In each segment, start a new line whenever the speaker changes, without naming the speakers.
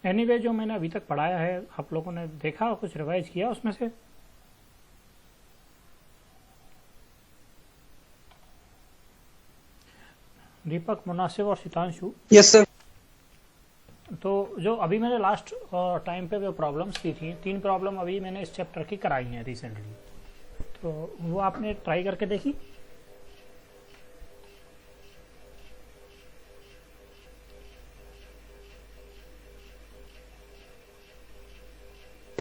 Anyway जो मैंने अभी तक पढ़ाया है आप लोगों ने देखा, कुछ रिवाइज किया उसमें से? दीपक, मुनासिब और सितांशु।
Yes sir.
तो जो अभी मैंने लास्ट टाइम पे जो प्रॉब्लम्स दी थी, 3 प्रॉब्लम अभी मैंने इस चैप्टर की कराई हैं रिसेंटली, तो वो आपने ट्राई करके देखी?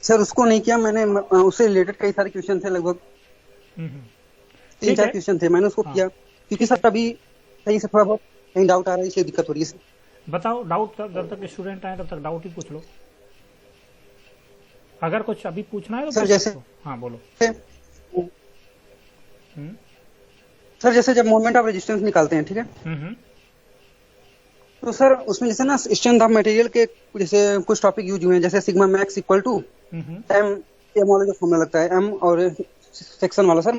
सर उसको नहीं किया मैंने, उससे रिलेटेड कई सारे क्वेश्चन थे, लगभग
हम्म,
तीन
ठीक
चार
है।
क्वेश्चन थे, मैंने उसको
हाँ,
किया क्योंकि
ठीक है।
सर अभी कहीं से थोड़ा बहुत कहीं डाउट आ रहा है, इसलिए दिक्कत हो रही है सर।
बताओ डाउट, जब तक स्टूडेंट आए तब तक डाउट ही पूछ लो। अगर कुछ अभी पूछना है तो
सर
पूछ
जैसे
सकते हो। हाँ बोलो। हम्म
सर जैसे जब मोमेंट ऑफ रेजिस्टेंस निकालते हैं, ठीक है,
हम्म
तो सर उसमें जैसे ना स्ट्रेंथ ऑफ मटेरियल के जैसे कुछ टॉपिक यूज हुए हैं, जैसे sigma max equal to
hmm
m, m वाला जो फॉर्मूला लगता है एम और सेक्शन वाला सर,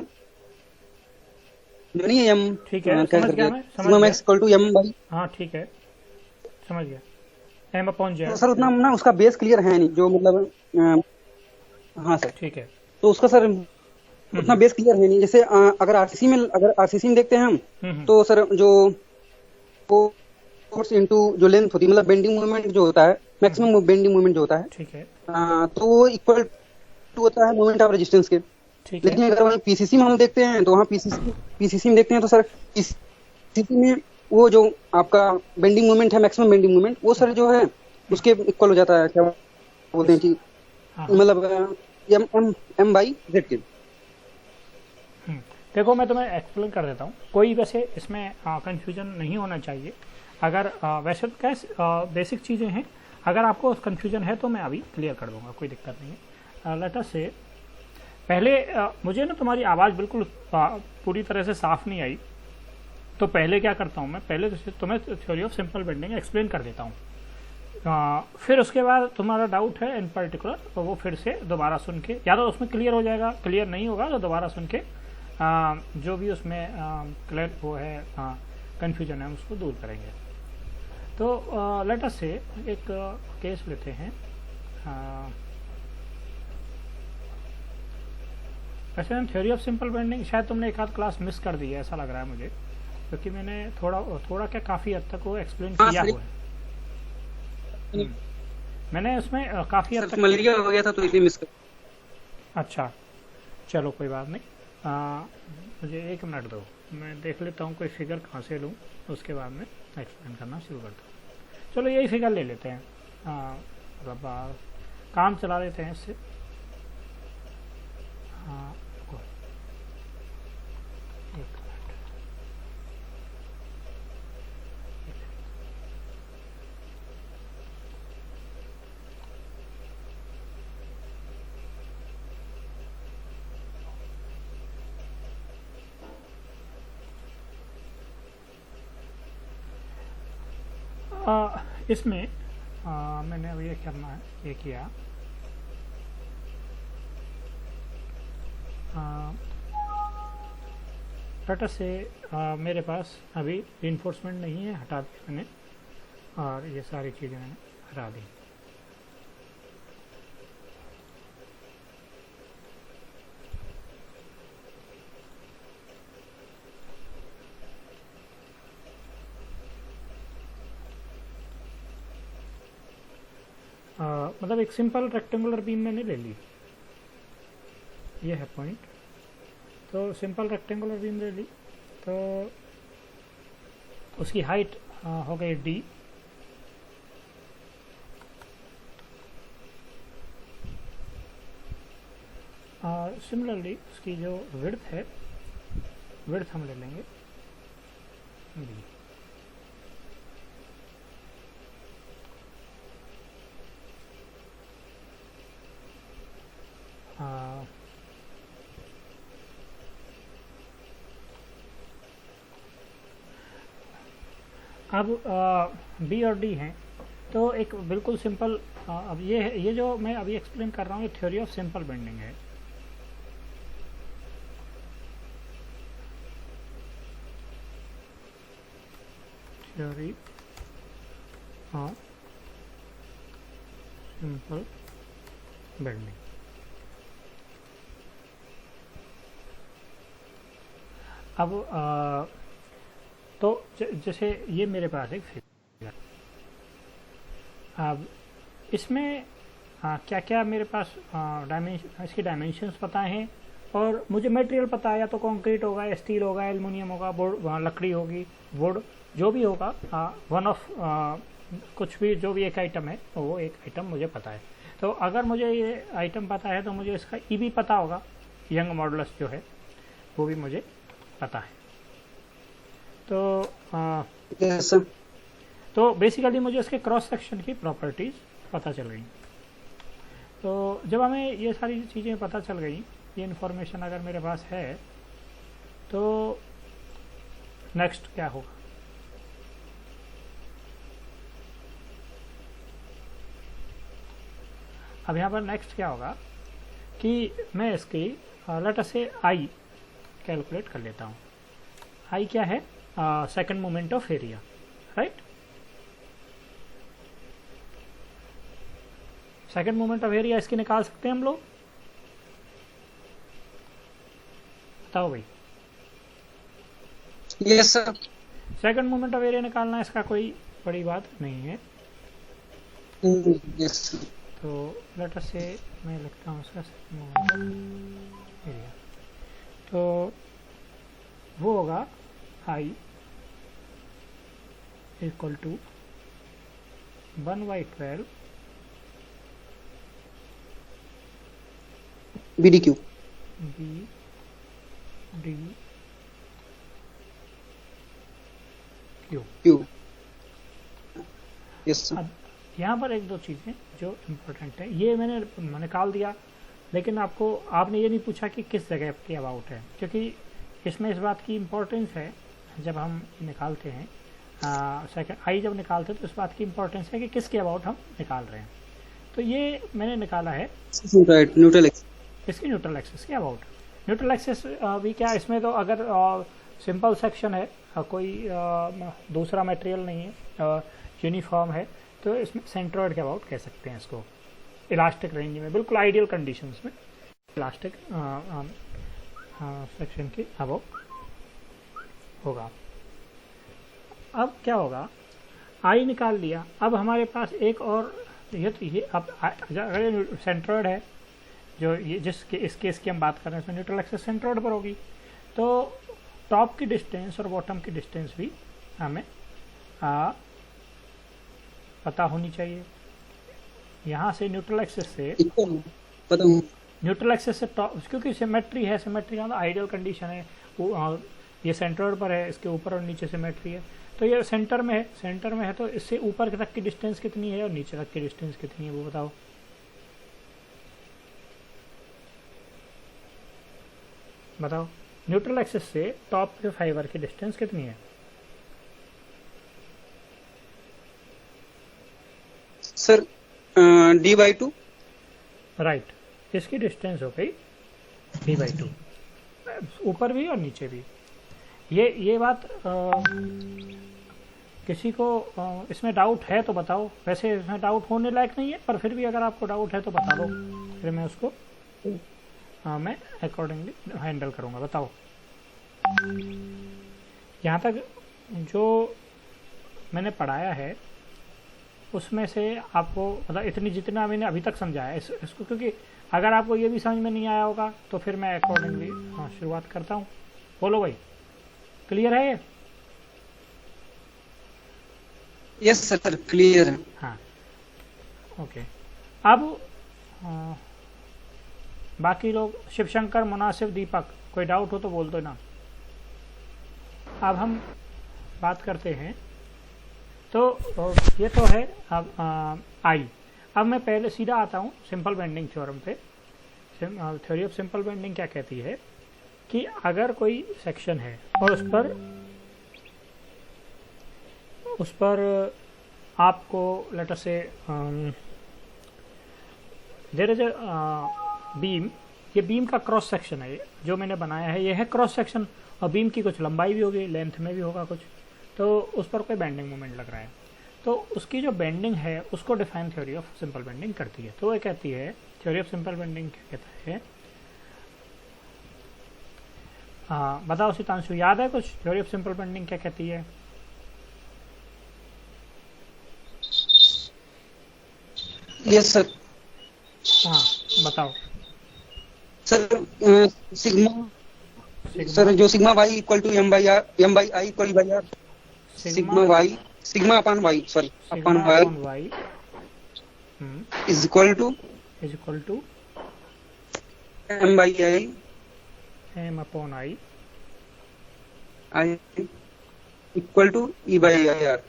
जो नहीं है एम
ठीक है,
क्या
समझ गया,
करके
मैं समझ
सिग्मा
गया।
Max equal to m by.
हाँ ठीक है, समझ गया। एम अपॉन
तो
जेड।
सर उतना ना उसका बेस क्लियर है नहीं, जो मतलब हाँ सर।
ठीक है।
तो उसका सर उतना
हम्म
बेस क्लियर है नहीं, जैसे अगर आरसीसी में देखते हैं हम,
हम्म
तो सर जो फोर्स इनटू जो लेंथ होती है, मतलब बेंडिंग मोमेंट जो होता है,
हम्म,
मैक्सिमम बेंडिंग मोमेंट जो होता है,
ठीक है।
तो वो इक्वल टू होता है मोमेंट ऑफ रेजिस्टेंस के।
ठीक है।
लेकिन अगर वहीं पीसीसी में हम देखते हैं, तो वहाँ पीसीसी में देखते हैं तो सर पीसीसी में वो जो आपका बेंडिंग मोमेंट है, मैक्सिमम बेंडिंग मोमेंट, वो सर जो है उसके इक्वल हो जाता है, क्या बोलते हैं
इस
कि
हाँ हाँ।
मतलब m m m by z के।
हम्म, देखो मैं तुम्हें एक्सप्लेन कर देता हूँ, कोई वैसे इसमें कंफ्यूजन नहीं होना चाहिए। अगर वैसे तो क्या बेसिक चीज़ें हैं, अगर आपको कंफ्यूजन है तो मैं अभी क्लियर कर दूंगा, कोई दिक्कत नहीं है। लेट अस से पहले मुझे ना तुम्हारी आवाज़ बिल्कुल पूरी तरह से साफ नहीं आई, तो पहले क्या करता हूँ मैं, पहले तो तुम्हें theory of simple bending explain कर देता हूँ। फिर उसके बाद तुम्हारा डाउट है इन पर्टिकुलर, तो वो फिर से दोबारा सुन के, या तो उसमें क्लियर हो जाएगा, क्लियर नहीं होगा तो दोबारा सुन के जो भी उसमें क्लियर वो है कंफ्यूजन है उसको दूर करेंगे। तो लेट अस से एक केस लेते हैं। वैसे हम थ्योरी ऑफ सिंपल बेंडिंग शायद तुमने एक आध क्लास मिस कर दी है, ऐसा लग रहा है मुझे, क्योंकि मैंने थोड़ा थोड़ा क्या काफ़ी हद तक वो एक्सप्लेन
हाँ
किया
सर,
हुआ है। हम्म, मैंने उसमें काफ़ी हद
सर
तक
मलेरिया हो गया था तो इसलिए मिस कर।
अच्छा, चलो कोई बात नहीं। मुझे 1 मिनट दो, मैं देख लेता हूँ कोई फिगर कहाँ से लूँ, उसके बाद में एक्सप्लेन करना शुरू करता हूँ। चलो यही फिगर ले लेते हैं, मतलब काम चला लेते हैं इससे। हाँ, एक मिनट। इसमें मैंने अब ये करना है, ये किया। टाटा से मेरे पास अभी इन्फोर्समेंट नहीं है, हटा दिया मैंने, और ये सारी चीज़ें मैंने हटा दी। मतलब एक सिंपल रेक्टेंगुलर बीम मैंने ले ली, ये है पॉइंट। तो सिंपल रेक्टेंगुलर बीम ले ली, तो उसकी हाइट हो गई डी, और सिमिलरली उसकी जो विड्थ है, विड्थ हम ले लेंगे बी। अब बी और डी हैं, तो एक बिल्कुल सिंपल अब ये जो मैं अभी एक्सप्लेन कर रहा हूँ, ये थ्योरी ऑफ सिंपल बेंडिंग है। Theory of simple bending. अब तो जैसे ये मेरे पास एक फिगर, अब इसमें क्या क्या मेरे पास इसके डायमेंशंस पता हैं और मुझे मटेरियल पता है, या तो कंक्रीट होगा, स्टील होगा, एल्युमिनियम होगा, बोर्ड लकड़ी होगी, वुड जो भी होगा, वन ऑफ कुछ भी जो भी एक आइटम है वो एक आइटम मुझे पता है। तो अगर मुझे ये आइटम पता है तो मुझे इसका ई भी पता होगा, यंग मॉडुलस जो है वो भी मुझे पता है। तो
यस
तो बेसिकली मुझे इसके क्रॉस सेक्शन की प्रॉपर्टीज पता चल गई। तो जब हमें ये सारी चीज़ें पता चल गई, ये इन्फॉर्मेशन अगर मेरे पास है, तो नेक्स्ट क्या होगा? अब यहाँ पर नेक्स्ट क्या होगा कि मैं इसकी लेट अस से आई कैलकुलेट कर लेता हूँ। आई क्या है? Second moment of area, right. Second moment of area इसकी निकाल सकते हैं हम लोग, बताओ भाई।
Yes sir.
Second moment of area निकालना इसका कोई बड़ी बात नहीं है।
यस
तो लेट अस से मैं लिखता हूँ उसका सेकंड मोमेंट ऑफ एरिया, तो वो होगा I equal to 1/12
BDQ
B D Q.
Q. Yes sir.
अब यहाँ पर एक दो चीज़ें जो इम्पोर्टेंट है, ये मैंने निकाल दिया, लेकिन आपने ये नहीं पूछा कि किस जगह के अबाउट है, क्योंकि इसमें इस बात की इम्पोर्टेंस है जब हम निकालते हैं सेकंड आई जब निकालते हैं तो इस बात की इम्पोर्टेंस है कि किसके अबाउट हम निकाल रहे हैं। तो ये मैंने निकाला है
राइट, न्यूट्रल एक्सिस।
इसकी न्यूट्रल एक्सिस के अबाउट। न्यूट्रल एक्सिस भी क्या, इसमें तो अगर सिंपल सेक्शन है, कोई दूसरा मटेरियल नहीं है, यूनिफॉर्म है, तो इसमें सेंट्रॉइड के अबाउट कह सकते हैं इसको। इलास्टिक रेंज में बिल्कुल आइडियल कंडीशंस में इलास्टिक सेक्शन के अबाउट होगा। अब क्या होगा, आई निकाल लिया, अब हमारे पास एक और ये अब अगर सेंट्रॉइड है, जो ये जिसके इस केस की हम बात कर रहे हैं, इसमें न्यूट्रल एक्सिस सेंट्रॉइड पर होगी, तो टॉप की डिस्टेंस और बॉटम की डिस्टेंस भी हमें पता होनी चाहिए। यहाँ से न्यूट्रल एक्सिस से
पता हूँ,
न्यूट्रल एक्सिस से टॉप, क्योंकि सिमेट्री है, सिमेट्री का आइडियल कंडीशन है, ये सेंट्रॉइड पर है, इसके ऊपर और नीचे सिमेट्री है, तो ये सेंटर में है, सेंटर में है, तो इससे ऊपर तक की डिस्टेंस कितनी है और नीचे तक की डिस्टेंस कितनी है वो बताओ। बताओ न्यूट्रल एक्सिस से टॉप के फाइबर की डिस्टेंस कितनी है?
Sir D/2।
राइट, इसकी डिस्टेंस हो गई D/2, ऊपर भी और नीचे भी। ये बात किसी को इसमें डाउट है तो बताओ, वैसे इसमें डाउट होने लायक नहीं है, पर फिर भी अगर आपको डाउट है तो बता दो, फिर मैं उसको मैं अकॉर्डिंगली हैंडल करूँगा। बताओ यहाँ तक जो मैंने पढ़ाया है उसमें से आपको मतलब इतनी जितना मैंने अभी तक समझाया इसको, क्योंकि अगर आपको ये भी समझ में नहीं आया होगा तो फिर मैं अकॉर्डिंगली शुरुआत करता हूँ। बोलो भाई, क्लियर है ये?
यस सर, क्लियर है।
हाँ ओके। अब बाकी लोग, शिवशंकर, मुनासिब, दीपक, कोई डाउट हो तो बोल दो ना। अब हम बात करते हैं, तो ये तो है अब आई। अब मैं पहले सीधा आता हूँ सिंपल बेंडिंग थ्योरम पे। थ्योरी ऑफ सिंपल बेंडिंग क्या कहती है कि अगर कोई सेक्शन है और उस पर आपको लेट अस से देयर इज बीम, ये बीम का क्रॉस सेक्शन है, जो मैंने बनाया है ये है क्रॉस सेक्शन, और बीम की कुछ लंबाई भी होगी, लेंथ में भी होगा कुछ, तो उस पर कोई बेंडिंग मोमेंट लग रहा है। तो उसकी जो बेंडिंग है उसको define theory of simple bending करती है। तो वो कहती है थ्योरी ऑफ सिंपल बेंडिंग क्या कहता है, हाँ बताओ सीतांशु, याद है कुछ थ्योरी ऑफ सिंपल बेंडिंग क्या कहती है?
Yes sir.
हाँ बताओ।
सर सिग्मा, सर जो sigma y equal to m by I equal by r, sigma y, sigma upon y, sorry upon y is equal to m by I
m upon I
equal to E by I r.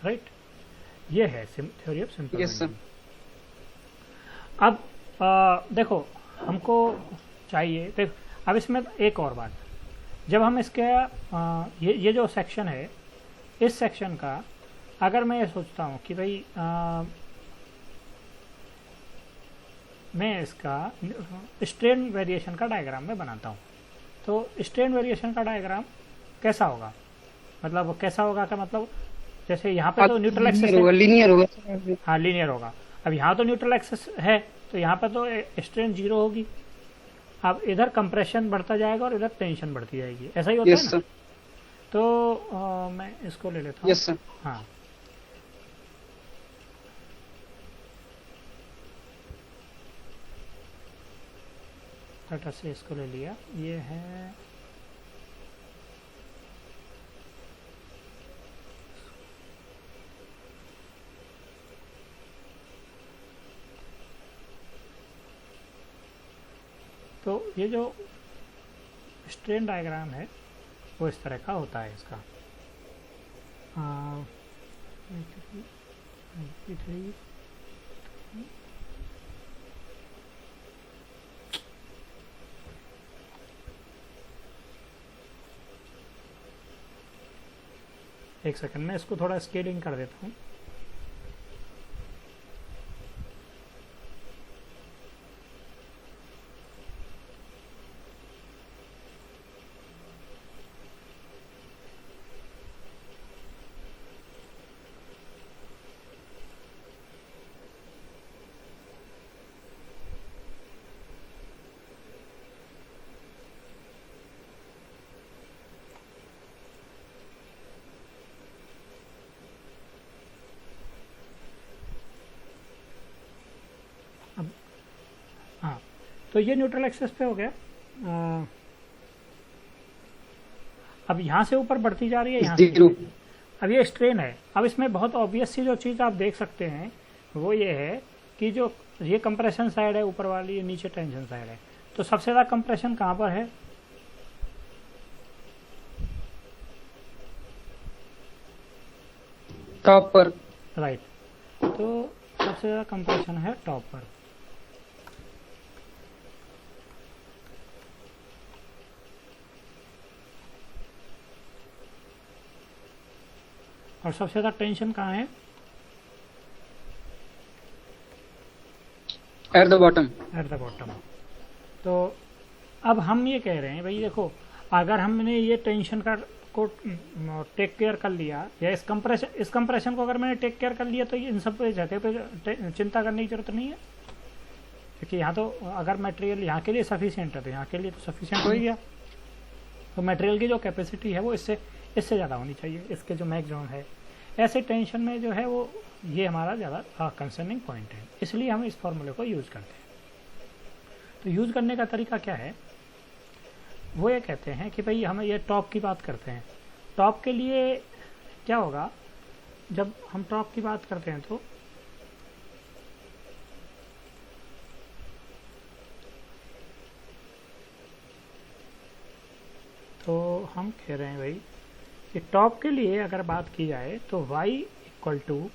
Right, ये है theory of simple
yes sir.
Bending. अब देखो हमको चाहिए, देख अब इसमें एक और बात, जब हम इसके ये जो सेक्शन है, इस सेक्शन का अगर मैं ये सोचता हूँ कि भाई मैं इसका स्ट्रेन वेरिएशन का डायग्राम में बनाता हूँ, तो स्ट्रेन वेरिएशन का डायग्राम कैसा होगा, मतलब कैसा होगा का मतलब जैसे यहाँ पे तो न्यूट्रल एक्सेस है,
लीनियर होगा।
हाँ लीनियर होगा। अब यहाँ तो न्यूट्रल एक्सेस है तो यहाँ पे तो स्ट्रेन 0 होगी। अब इधर कंप्रेशन बढ़ता जाएगा और इधर टेंशन बढ़ती जाएगी, ऐसा ही होता है ना। तो मैं इसको ले लेता हूँ।
Yes sir.
हाँ टाटा से इसको ले लिया, ये है तो ये जो स्ट्रेन डायग्राम है वो इस तरह का होता है इसका। एक सेकंड में इसको थोड़ा स्केलिंग कर देता हूँ। हाँ तो ये न्यूट्रल एक्सेस पे हो गया। अब यहाँ से ऊपर बढ़ती जा रही है, यहाँ से अब ये स्ट्रेन है। अब इसमें बहुत ऑब्वियस सी जो चीज़ आप देख सकते हैं वो ये है कि जो ये कंप्रेशन साइड है ऊपर वाली, ये नीचे टेंशन साइड है। तो सबसे ज़्यादा कंप्रेशन कहाँ पर है?
टॉप पर।
राइट, तो सबसे ज़्यादा कंप्रेशन है टॉप पर। और सबसे ज़्यादा टेंशन कहाँ है?
At the bottom.
At the bottom. तो अब हम ये कह रहे हैं भाई देखो, अगर हमने ये टेंशन का को टेक केयर कर लिया, या इस कंप्रेशन को अगर मैंने टेक केयर कर लिया, तो ये इन सब जगह पे चिंता करने की जरूरत नहीं है, क्योंकि यहाँ तो अगर मटेरियल यहाँ के लिए सफिशिएंट है तो यहाँ के लिए तो सफिशिएंट हो ही गया। तो मटेरियल की जो कैपेसिटी है वो इससे ज़्यादा होनी चाहिए, इसके जो मैक्सिमम है। ऐसे टेंशन में जो है वो ये हमारा ज़्यादा कंसर्निंग पॉइंट है, इसलिए हम इस फॉर्मूले को यूज़ करते हैं। तो यूज़ करने का तरीका क्या है? वो ये कहते हैं कि भाई हमें ये टॉप की बात करते हैं। टॉप के लिए क्या होगा, जब हम टॉप की बात करते हैं तो हम कह रहे हैं भाई कि टॉप के लिए अगर बात की जाए तो y इक्वल टू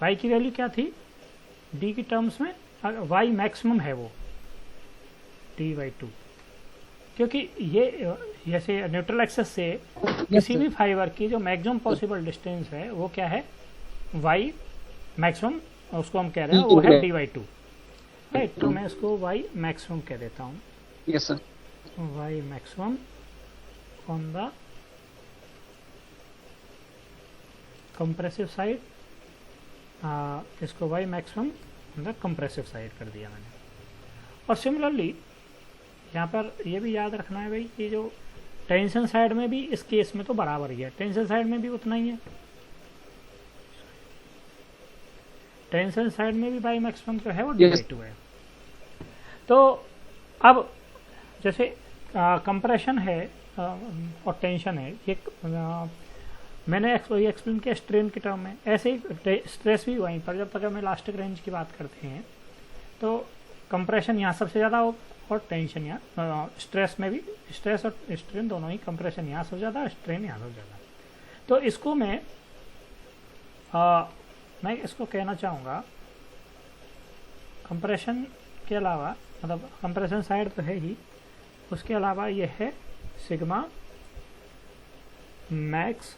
y की वैल्यू क्या थी d की टर्म्स में? y मैक्सिमम है वो d/2, क्योंकि ये जैसे न्यूट्रल एक्सेस से किसी भी फाइबर की जो मैक्सिमम पॉसिबल डिस्टेंस है वो क्या है? y मैक्सिमम उसको हम कह रहे हैं वो है dy2, राइट। तो मैं इसको y मैक्सिमम कह देता हूँ।
Yes sir.
y maximum on the compressive side, इसको y maximum on the compressive side कर दिया मैंने। और सिमिलरली यहाँ पर ये भी याद रखना है भाई, ये जो टेंशन साइड में भी इस केस में तो बराबर ही है, टेंशन साइड में भी उतना ही है, टेंशन साइड में भी y मैक्सिमम जो है वो dy2 है। तो अब जैसे कंप्रेशन है और टेंशन है, ये मैंने एक्सप्लेन किया स्ट्रेन के टर्म में, ऐसे ही स्ट्रेस भी वहीं पर, जब तक हम इलास्टिक रेंज की बात करते हैं तो कंप्रेशन यहाँ सबसे ज़्यादा हो और टेंशन यहाँ, स्ट्रेस में भी, स्ट्रेस और स्ट्रेन दोनों ही, कंप्रेशन यहाँ सबसे ज़्यादा, स्ट्रेन यहाँ सबसे ज़्यादा। तो इसको मैं इसको कहना चाहूँगा कंप्रेशन के अलावा, मतलब कंप्रेशन साइड तो है ही, उसके अलावा ये है सिग्मा मैक्स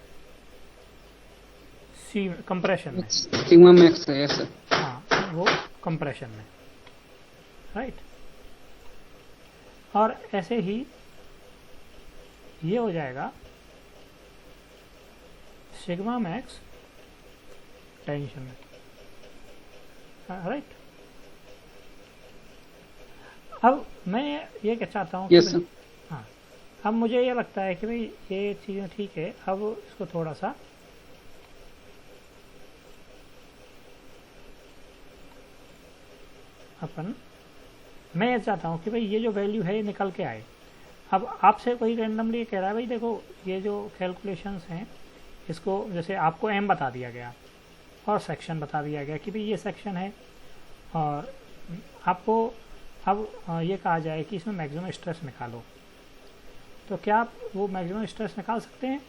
सी कंप्रेशन में,
सिग्मा मैक्स है। Yes sir.
हाँ वो कंप्रेशन में, राइट। और ऐसे ही ये हो जाएगा सिग्मा मैक्स टेंशन में, राइट। अब मैं ये क्या चाहता हूँ,
यस सर।
हाँ अब मुझे ये लगता है कि भाई ये चीज़ें ठीक है। अब इसको थोड़ा सा अपन, मैं ये चाहता हूँ कि भाई ये जो वैल्यू है ये निकल के आए। अब आपसे कोई रैंडमली कह रहा है भाई देखो ये जो कैलकुलेशंस हैं, इसको जैसे आपको m बता दिया गया और सेक्शन बता दिया गया कि भाई ये सेक्शन है, और आपको अब ये कहा जाए कि इसमें मैक्सिमम स्ट्रेस निकालो, तो क्या आप वो मैक्सिमम स्ट्रेस निकाल सकते हैं?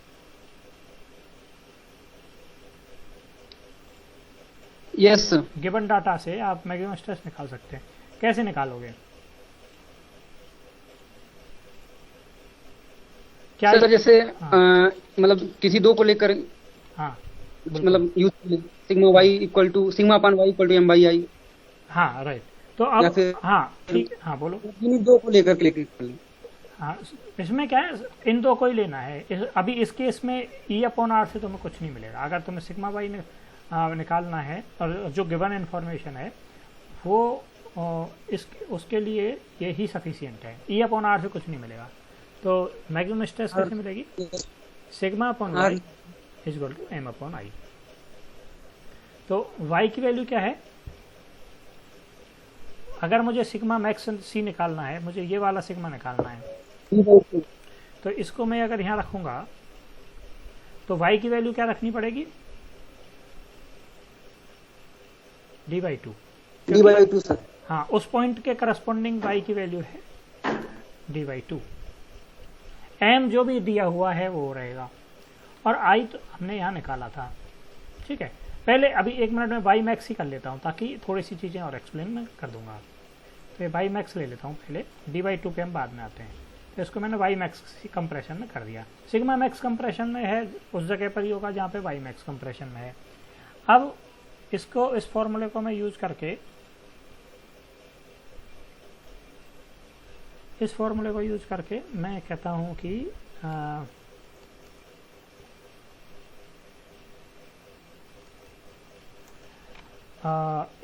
Yes sir.
गिवन डाटा से आप मैक्सिमम स्ट्रेस निकाल सकते हैं। कैसे निकालोगे? क्या
सर जैसे
हाँ।
मतलब किसी दो को लेकर,
हाँ
मतलब use sigma y equal to sigma upon y equal to m by I.
हाँ राइट। तो
या
अब
फिर
हाँ ठीक, हाँ बोलो।
इन दो को लेकर क्लिक कर लें।
हाँ इसमें क्या है, इन दो को ही लेना है। अभी इस केस में ई अपॉन आर से तुम्हें कुछ नहीं मिलेगा। अगर तुम्हें सिग्मा वाई निकालना है और जो गिवन इन्फॉर्मेशन है वो उसके लिए ये ही सफिशियंट है। ई अपॉन आर से कुछ नहीं मिलेगा। तो मैक्सिमम स्ट्रेस कैसे मिलेगी? Sigma upon y is equal to m upon I. तो वाई की वैल्यू क्या है? अगर मुझे सिग्मा मैक्स सी निकालना है, मुझे ये वाला सिग्मा निकालना है, तो इसको मैं अगर यहाँ रखूंगा तो y की वैल्यू क्या रखनी पड़ेगी? D by two
sir.
हाँ उस पॉइंट के करस्पॉन्डिंग y की वैल्यू है डी बाई टू। m जो भी दिया हुआ है वो रहेगा, और i तो हमने यहाँ निकाला था। ठीक है, पहले अभी 1 मिनट में y मैक्स ही कर लेता हूँ ताकि थोड़ी सी चीज़ें और एक्सप्लेन मैं कर दूंगा। तो ये y मैक्स ले लेता हूँ पहले, डी बाई टू पे हम बाद में आते हैं। तो इसको मैंने y मैक्स कंप्रेशन में कर दिया। सिग्मा मैक्स कंप्रेशन में है उस जगह पर ही होगा जहाँ पे y मैक्स कंप्रेशन में है। अब इसको, इस फॉर्मूले को मैं यूज करके, इस फॉर्मूले को यूज करके मैं कहता हूँ कि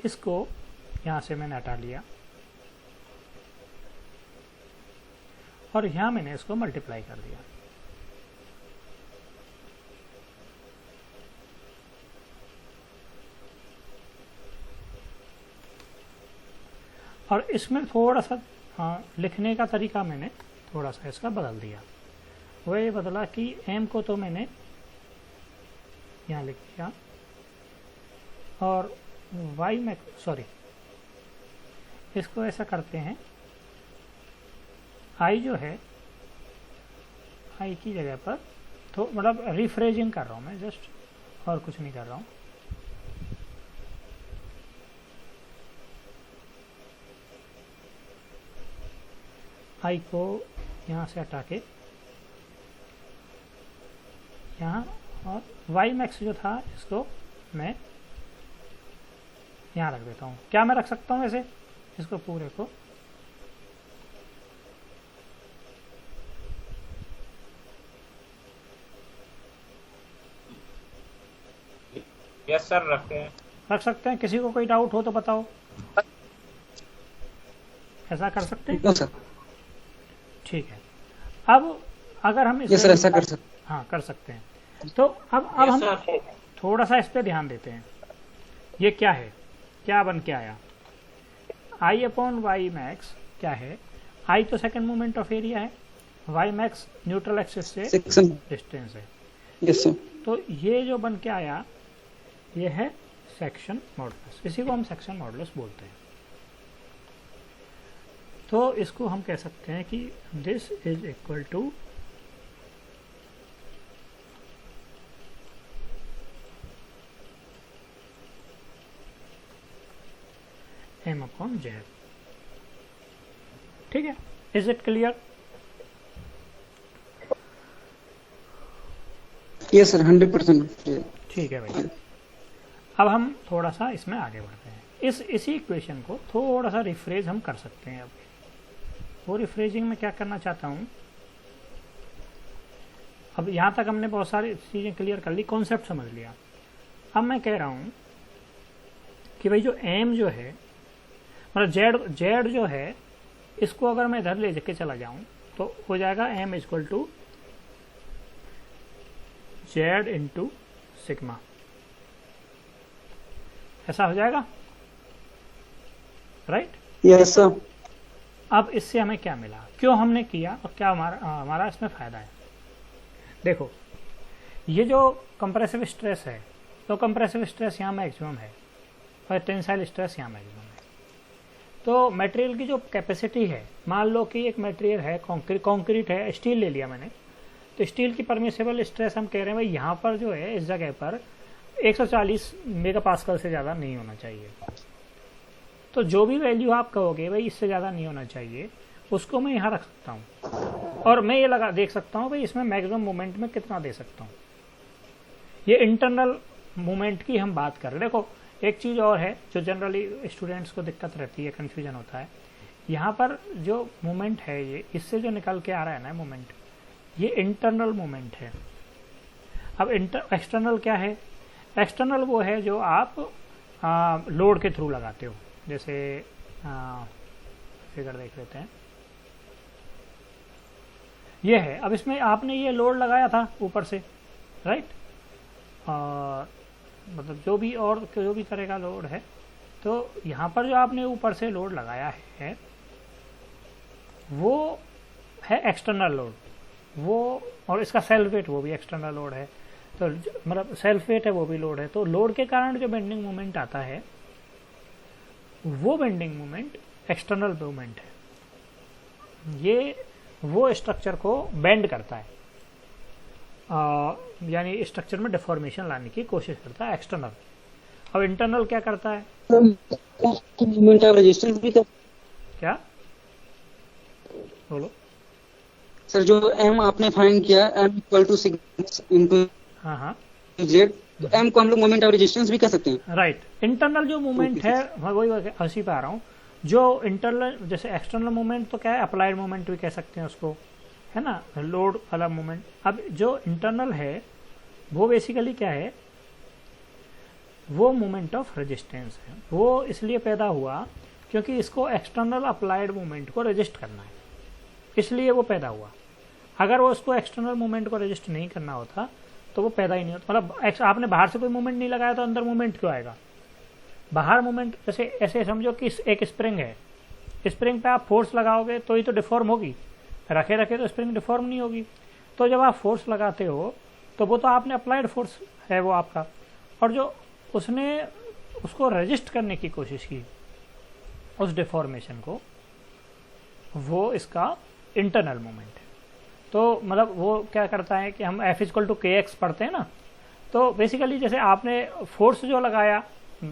इसको यहाँ से मैंने हटा लिया और यहाँ मैंने इसको मल्टीप्लाई कर दिया। और इसमें थोड़ा सा लिखने का तरीका मैंने थोड़ा सा इसका बदल दिया। वह ये बदला कि m को तो मैंने यहाँ लिख दिया और y में, सॉरी इसको ऐसा करते हैं, i जो है i की जगह पर तो मतलब रिफ्रेजिंग कर रहा हूँ मैं जस्ट, और कुछ नहीं कर रहा हूँ। i को यहाँ से हटा के यहाँ, और y मैक्स जो था इसको मैं यहाँ रख देता हूँ। क्या मैं रख सकता हूँ ऐसे इसको पूरे को?
यस सर, रखते हैं।
रख सकते हैं। किसी को कोई डाउट हो तो बताओ। ऐसा कर सकते हैं?
No sir.
ठीक है। अब अगर हम
यस सर, ऐसा कर सकते।
हाँ कर सकते हैं। तो अब हम थोड़ा सा इस पे ध्यान देते हैं। ये क्या है, क्या बन के आया? आई अपॉन वाई मैक्स क्या है? आई तो सेकंड मोमेंट ऑफ एरिया है, वाई मैक्स न्यूट्रल एक्सिस से
सेक्शन।
डिस्टेंस है।
Yes sir.
तो ये जो बन के आया ये है सेक्शन मॉडुलस। इसी को हम सेक्शन मॉडुलस बोलते हैं। तो इसको हम कह सकते हैं कि this is equal to m upon z। ठीक है, is it clear?
Yes sir, 100%।
ठीक है भाई। अब हम थोड़ा सा इसमें आगे बढ़ते हैं। इसी इक्वेशन को थोड़ा सा रिफ्रेज हम कर सकते हैं। अब वो रिफ्रेजिंग में क्या करना चाहता हूँ, अब यहाँ तक हमने बहुत सारी चीज़ें क्लियर कर ली, कॉन्सेप्ट समझ लिया। अब मैं कह रहा हूँ कि भाई जो m जो है, मतलब z जो है, इसको अगर मैं इधर ले के चला जाऊँ तो हो जाएगा m equal to z into sigma. ऐसा हो जाएगा, राइट?
Yes sir.
अब इससे हमें क्या मिला, क्यों हमने किया और क्या हमारा इसमें फायदा है? देखो, ये जो कंप्रेसिव स्ट्रेस है, तो कंप्रेसिव स्ट्रेस यहाँ मैक्सिमम है और टेंसाइल स्ट्रेस यहाँ मैक्सिमम है। तो मटेरियल की जो कैपेसिटी है, मान लो कि एक मटेरियल है कंक्रीट है, स्टील ले लिया मैंने, तो स्टील की परमिसेबल स्ट्रेस हम कह रहे हैं भाई यहाँ पर जो है इस जगह पर 140 मेगापास्कल से ज़्यादा नहीं होना चाहिए। तो जो भी वैल्यू आप कहोगे भाई इससे ज़्यादा नहीं होना चाहिए, उसको मैं यहाँ रख सकता हूँ और मैं ये देख सकता हूँ भाई इसमें मैक्सिमम मोमेंट में कितना दे सकता हूँ। ये इंटरनल मोमेंट की हम बात कर रहे हैं। देखो, एक चीज़ और है जो जनरली स्टूडेंट्स को दिक्कत रहती है, कन्फ्यूजन होता है। यहाँ पर जो मोमेंट है, ये इससे जो निकल के आ रहा है ना मोमेंट, ये इंटरनल मोमेंट है। अब एक्सटर्नल क्या है? एक्सटर्नल वो है जो आप लोड के थ्रू लगाते हो। जैसे फिगर देख लेते हैं, ये है। अब इसमें आपने ये लोड लगाया था ऊपर से, राइट? मतलब जो भी तरह का लोड है, तो यहाँ पर जो आपने ऊपर से लोड लगाया है वो है एक्सटर्नल लोड, वो, और इसका सेल्फ वेट वो भी एक्सटर्नल लोड है। तो मतलब सेल्फ वेट है वो भी लोड है। तो लोड के कारण जो बेंडिंग मोमेंट आता है वो बेंडिंग मोमेंट एक्सटर्नल मूवमेंट है। ये वो स्ट्रक्चर को बेंड करता है, यानी स्ट्रक्चर में डिफॉर्मेशन लाने की कोशिश करता है एक्सटर्नल। अब इंटरनल क्या करता है?
मोमेंट ऑफ रेजिस्टेंस भी कर।
क्या बोलो
सर? जो m आपने फाइंड किया, m equal to sigma into
हाँ
z, तो m को हम लोग मोमेंट ऑफ रेजिस्टेंस भी कह सकते हैं,
राइट? इंटरनल जो मूवमेंट है, मैं वही हंसी पे आ रहा हूँ। जो इंटरनल, जैसे एक्सटर्नल मूवमेंट तो क्या है, अप्लाइड मूवमेंट भी कह सकते हैं उसको, है ना, लोड वाला मूवमेंट। अब जो इंटरनल है वो बेसिकली क्या है, वो मूवमेंट ऑफ रेजिस्टेंस है। वो इसलिए पैदा हुआ क्योंकि इसको एक्सटर्नल अप्लाइड मूवमेंट को रजिस्ट करना है, इसलिए वो पैदा हुआ। अगर वो उसको एक्सटर्नल मूवमेंट को रजिस्ट नहीं करना होता तो वो पैदा ही नहीं होता। मतलब आपने बाहर से कोई मूवमेंट नहीं लगाया तो अंदर मूवमेंट क्यों आएगा? बाहर मूवमेंट, जैसे ऐसे समझो कि एक स्प्रिंग है, स्प्रिंग पे आप फोर्स लगाओगे तो ही तो डिफॉर्म होगी, रखे रखे तो स्प्रिंग डिफॉर्म नहीं होगी। तो जब आप फोर्स लगाते हो तो वो तो आपने अप्लाइड फोर्स है वो आपका, और जो उसने उसको रजिस्ट करने की कोशिश की उस डिफॉर्मेशन को, वो इसका इंटरनल मूवमेंट है। तो मतलब वो क्या करता है कि हम F इक्वल टू KX पढ़ते हैं ना, तो बेसिकली जैसे आपने फोर्स जो लगाया,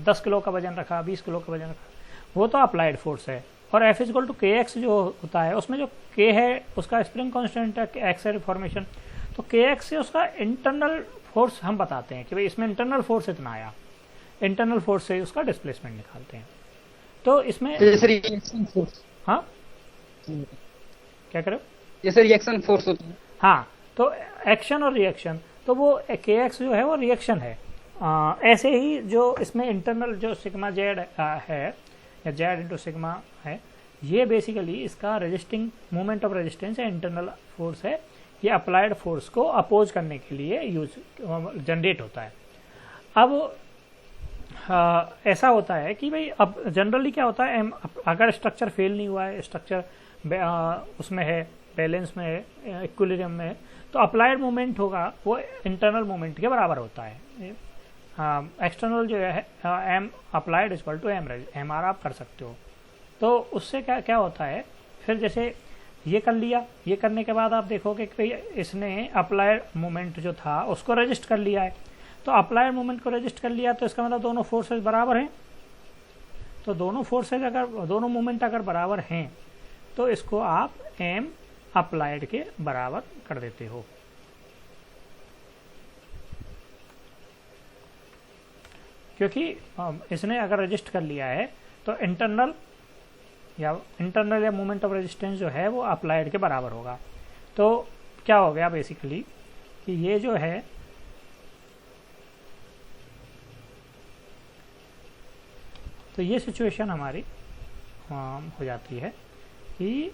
10 किलो का वजन रखा, 20 किलो का वजन रखा, वो तो अप्लाइड फोर्स है। और F इक्वल टू KX जो होता है, उसमें जो K है उसका स्प्रिंग कांस्टेंट है, X है डिफॉर्मेशन, तो KX से उसका इंटरनल फोर्स हम बताते हैं कि भाई इसमें इंटरनल फोर्स इतना आया। इंटरनल फोर्स से उसका डिस्प्लेसमेंट निकालते हैं। तो इसमें
जैसे रिएक्शन फोर्स,
हाँ क्या करो,
जैसे रिएक्शन फोर्स होता है।
हाँ, तो एक्शन और रिएक्शन, तो वो kx जो है वो रिएक्शन है। ऐसे ही जो इसमें इंटरनल जो सिग्मा जेड है या जेड इंटू सिग्मा है, ये बेसिकली इसका रेजिस्टिंग मोमेंट ऑफ रेजिस्टेंस है, इंटरनल फोर्स है, ये अप्लाइड फोर्स को अपोज करने के लिए यूज जनरेट होता है। अब ऐसा होता है कि भाई अब जनरली क्या होता है, अगर स्ट्रक्चर फेल नहीं हुआ है, स्ट्रक्चर उसमें है, बैलेंस में है, इक्विलिब्रियम में है, तो अप्लाइड मोमेंट होगा वो इंटरनल मोमेंट के बराबर होता है। एक्सटर्नल जो है m applied equal to m r आप कर सकते हो। तो उससे क्या क्या होता है, फिर जैसे ये कर लिया, ये करने के बाद आप देखोगे कि इसने अप्लाइड मोमेंट जो था उसको रजिस्ट कर लिया है। तो अप्लाइड मोमेंट को रजिस्ट कर लिया तो इसका मतलब दोनों फोर्सेस बराबर हैं। तो दोनों फोर्सेस अगर, दोनों मोमेंट अगर बराबर हैं तो इसको आप एम अप्लाइड के बराबर कर देते हो। क्योंकि इसने अगर रजिस्ट कर लिया है तो इंटरनल या मोमेंट ऑफ रेजिस्टेंस जो है वो अप्लाइड के बराबर होगा। तो क्या हो गया बेसिकली कि ये जो है तो ये सिचुएशन हमारी हो जाती है कि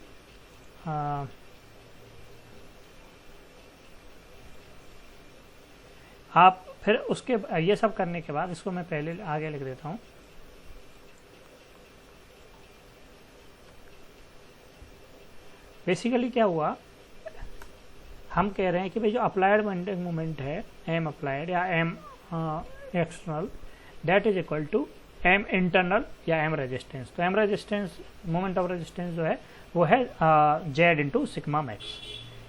आप फिर उसके ये सब करने के बाद, इसको मैं पहले आगे लिख देता हूं। बेसिकली क्या हुआ, हम कह रहे हैं कि भाई जो अप्लाइड बेंडिंग मोमेंट है एम अप्लाइड या m external, that is equal to m internal या एम रेजिस्टेंस। तो m resistance, moment of resistance जो है वो है जेड इंटू सिग्मा मैक्स।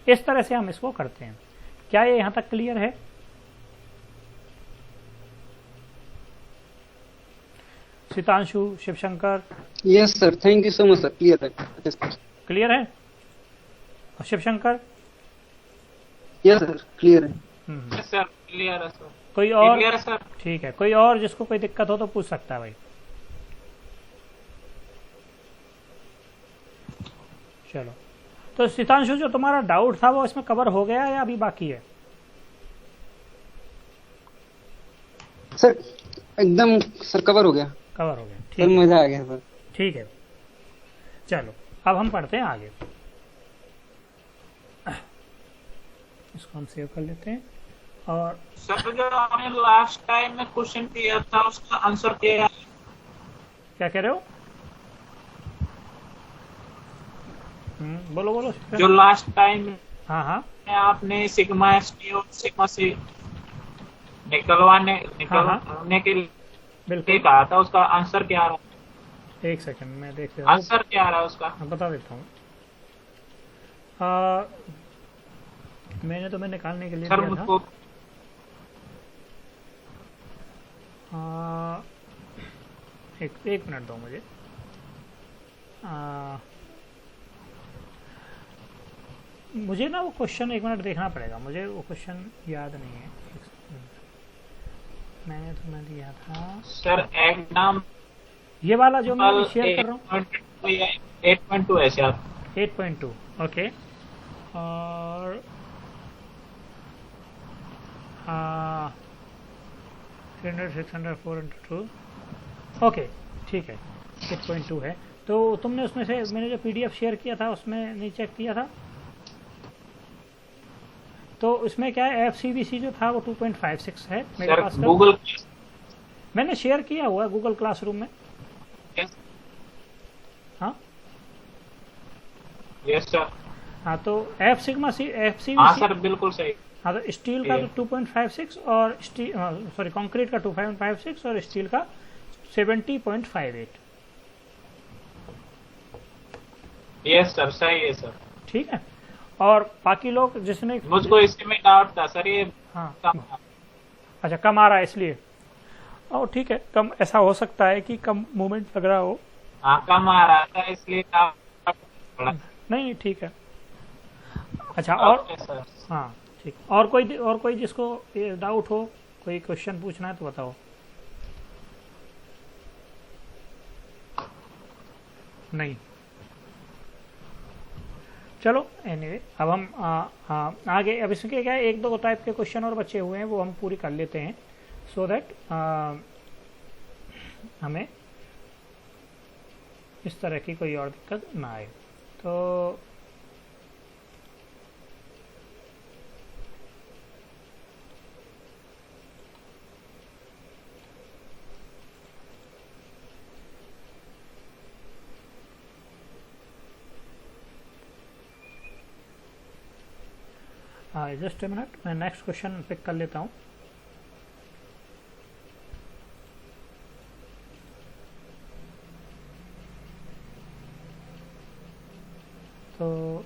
इस तरह से हम इसको करते हैं। क्या ये यहां तक क्लियर है? Sitanshu, Shivshankar?
Yes sir, thank you so much sir, clear है।
क्लियर है? और शिवशंकर?
यस सर, क्लियर है।
सर क्लियर है सर।
कोई और?
क्लियर है सर।
ठीक है, कोई और जिसको कोई दिक्कत हो तो पूछ सकता है भाई। चलो, तो सीतांशु जो तुम्हारा डाउट था वो इसमें कवर हो गया या अभी बाकी है?
सर एकदम सर कवर हो गया,
कवर हो गया,
सर
ठीक है,
मजा आ गया सर।
ठीक है। चलो अब हम पढ़ते हैं आगे। इसको हम सेव कर लेते हैं। और
सर जो हमने लास्ट टाइम में क्वेश्चन किया था उसका आंसर क्या है?
क्या कह रहे हो? बोलो बोलो।
जो लास्ट टाइम
हाँ हाँ
आपने सिग्मा एस टी और सिग्मा सी निकलवाने के लिए
बिल्कुल
कहा था, उसका आंसर क्या आ रहा है?
एक सेकंड मैं देख रहा हूँ,
आंसर क्या आ रहा है उसका?
बता देता हूँ। मैंने तुम्हें निकालने के लिए
सर
दिया था।
मुझको
एक मिनट दो मुझे। मुझे ना वो क्वेश्चन एक मिनट देखना पड़ेगा, मुझे वो क्वेश्चन याद नहीं है। मैंने तुम्हें दिया था
सर एग्जाम
ये वाला जो मैं शेयर कर रहा हूँ
8.2 है सर।
8.2 ओके। और 300 600 402 ओके ठीक है, 8.2 है। तो तुमने उसमें से मैंने जो पीडीएफ शेयर किया था उसमें नहीं चेक किया था? तो उसमें क्या है, एफसीबीसी जो था वो 2.56 है मेरे
सर
पास।
गूगल
मैंने शेयर किया हुआ है गूगल क्लासरूम में। हाँ
यस सर।
हाँ, तो एफ सिग्मा सी
हाँ
एफसीबीसी,
सर बिल्कुल सही।
हाँ, तो स्टील का तो 2.56 और सॉरी कंक्रीट का 2.56 और स्टील का 70.58।
यस सर सही है सर।
ठीक है। और बाकी लोग जिसने,
मुझको इसी में डाउट था सर, ये
हाँ
कम
अच्छा कम आ रहा है इसलिए, और ठीक है, कम ऐसा हो सकता है कि कम मूवमेंट लग रहा हो।
हाँ कम आ रहा था इसलिए डाउट पड़ा।
नहीं ठीक है। अच्छा और
ओके सर।
हाँ ठीक, और कोई जिसको डाउट हो, कोई क्वेश्चन पूछना है तो बताओ। नहीं। चलो एनीवे अब हम आगे, अब इसके क्या है, एक दो टाइप के क्वेश्चन और बचे हुए हैं, वो हम पूरी कर लेते हैं सो दैट हमें इस तरह की कोई और दिक्कत ना आए। तो जस्ट ए मिनट, मैं नेक्स्ट क्वेश्चन पिक कर लेता हूँ। तो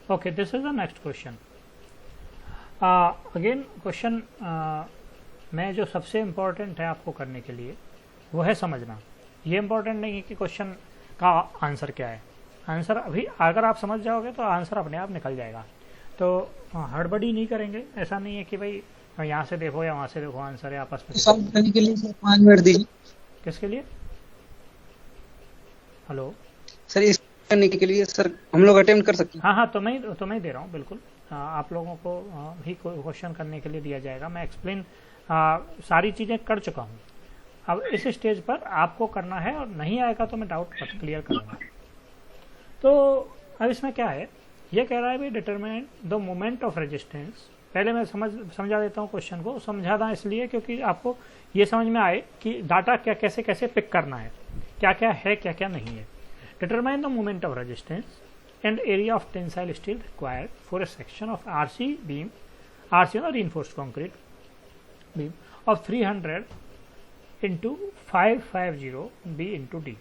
okay, this is the next question. Again question में जो सबसे इम्पोर्टेंट है आपको करने के लिए वो है समझना। ये इम्पोर्टेंट नहीं है कि क्वेश्चन का आंसर क्या है, आंसर अभी अगर आप समझ जाओगे तो आंसर अपने आप निकल जाएगा। तो हड़बड़ी नहीं करेंगे, ऐसा नहीं है कि भाई यहाँ से देखो या वहाँ से देखो, आंसर है आपस में।
सॉल्व करने के लिए सर 5 मिनट दीजिए।
किसके लिए? हेलो
सर, इस करने के लिए सर हम लोग अटेम्प्ट कर सकते हैं?
हाँ हाँ, तो मैं दे रहा हूँ बिल्कुल। आप लोगों को भी क्वेश्चन करने के लिए दिया जाएगा। मैं एक्सप्लेन सारी चीज़ें कर चुका हूँ। अब इस स्टेज पर आपको करना है, और नहीं आएगा तो मैं डाउट क्लियर करूँगा। तो अब इसमें क्या है, ये कह रहा है भी determine the moment of resistance. पहले मैं समझा देता हूँ क्वेश्चन को। समझाना इसलिए क्योंकि आपको ये समझ में आए कि डाटा क्या कैसे कैसे पिक करना है, क्या क्या है क्या क्या नहीं है। Determine the moment of resistance and area of tensile steel required for a section of RC beam, RC or reinforced concrete beam of 300 into 550 B into D।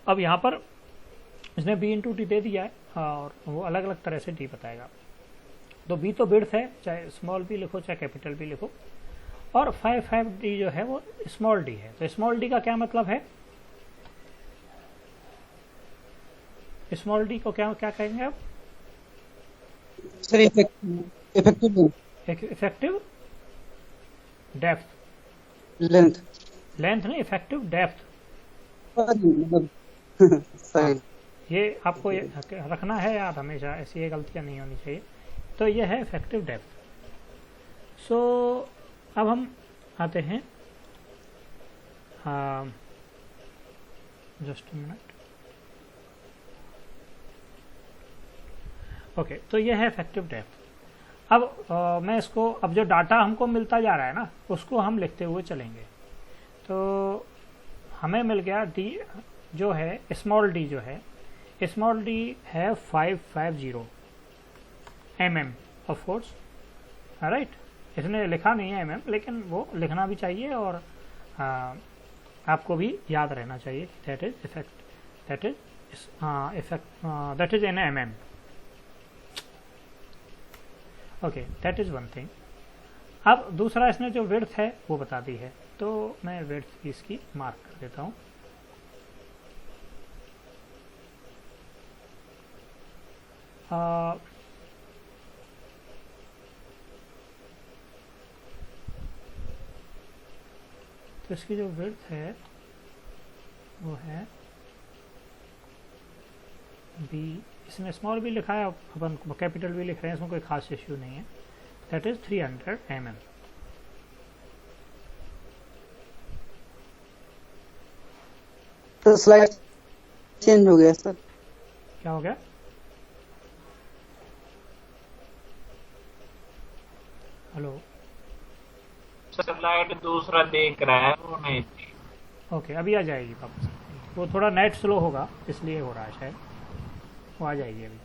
अब यहाँ पर इसने B into D दे दिया है और वो अलग अलग तरह से D बताएगा। तो B तो विड्थ है, चाहे स्मॉल b लिखो चाहे कैपिटल B लिखो, और 55D जो है वो स्मॉल d है। तो स्मॉल d का क्या मतलब है? स्मॉल डी को क्या क्या कहेंगे आप?
सर इफेक्टिव
डेप्थ,
लेंथ
नहीं, इफेक्टिव डेप्थ।
सही।
ये आपको ये रखना है याद हमेशा, ऐसी ये गलतियां नहीं होनी चाहिए। तो ये है इफेक्टिव डेप्थ। सो अब हम आते हैं, जस्ट मिनट। ओके, तो ये है इफेक्टिव डेप्थ। अब मैं इसको, अब जो डाटा हमको मिलता जा रहा है ना, उसको हम लिखते हुए चलेंगे। तो हमें मिल गया डी जो है, स्मॉल डी जो है, स्मॉल डी है 550 mm ऑफ फोर्स, राइट। इसने लिखा नहीं है mm, लेकिन वो लिखना भी चाहिए और आपको भी याद रहना चाहिए। That is effect, that is in mm। Okay, that is one thing. अब दूसरा इसने जो विड्थ है वो बता दी है, तो मैं विड्थ इसकी मार्क कर देता हूँ। तो इसकी जो विड्थ है वो है बी, इसमें स्मॉल भी लिखा है, अपन कैपिटल भी लिख रहे हैं, इसमें कोई खास इश्यू नहीं है। That is 300 mm।
तो स्लाइड चेंज हो गया सर।
क्या हो गया? हेलो,
स्लाइड दूसरा देख रहा है, वो नहीं थी।
ओके, अभी आ जाएगी वापस। वो थोड़ा नेट स्लो होगा इसलिए हो रहा है शायद, वो आ जाएगी अभी।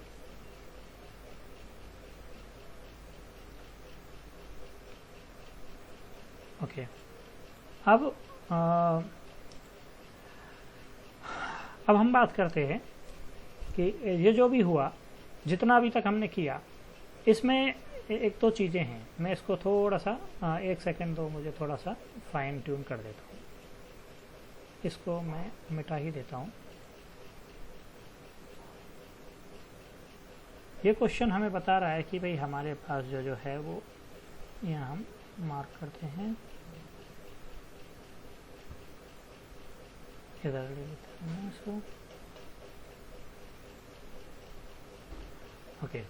ओके, अब हम बात करते हैं कि ये जो भी हुआ, जितना अभी तक हमने किया इसमें एक दो चीज़ें हैं, मैं इसको थोड़ा सा एक सेकंड दो मुझे, थोड़ा सा फाइन ट्यून कर देता हूँ, इसको मैं मिटा ही देता हूँ। ये क्वेश्चन हमें बता रहा है कि भाई हमारे पास जो है वो यहाँ हम मार्क करते हैं, इधर ले लेते हैं इसको। ओके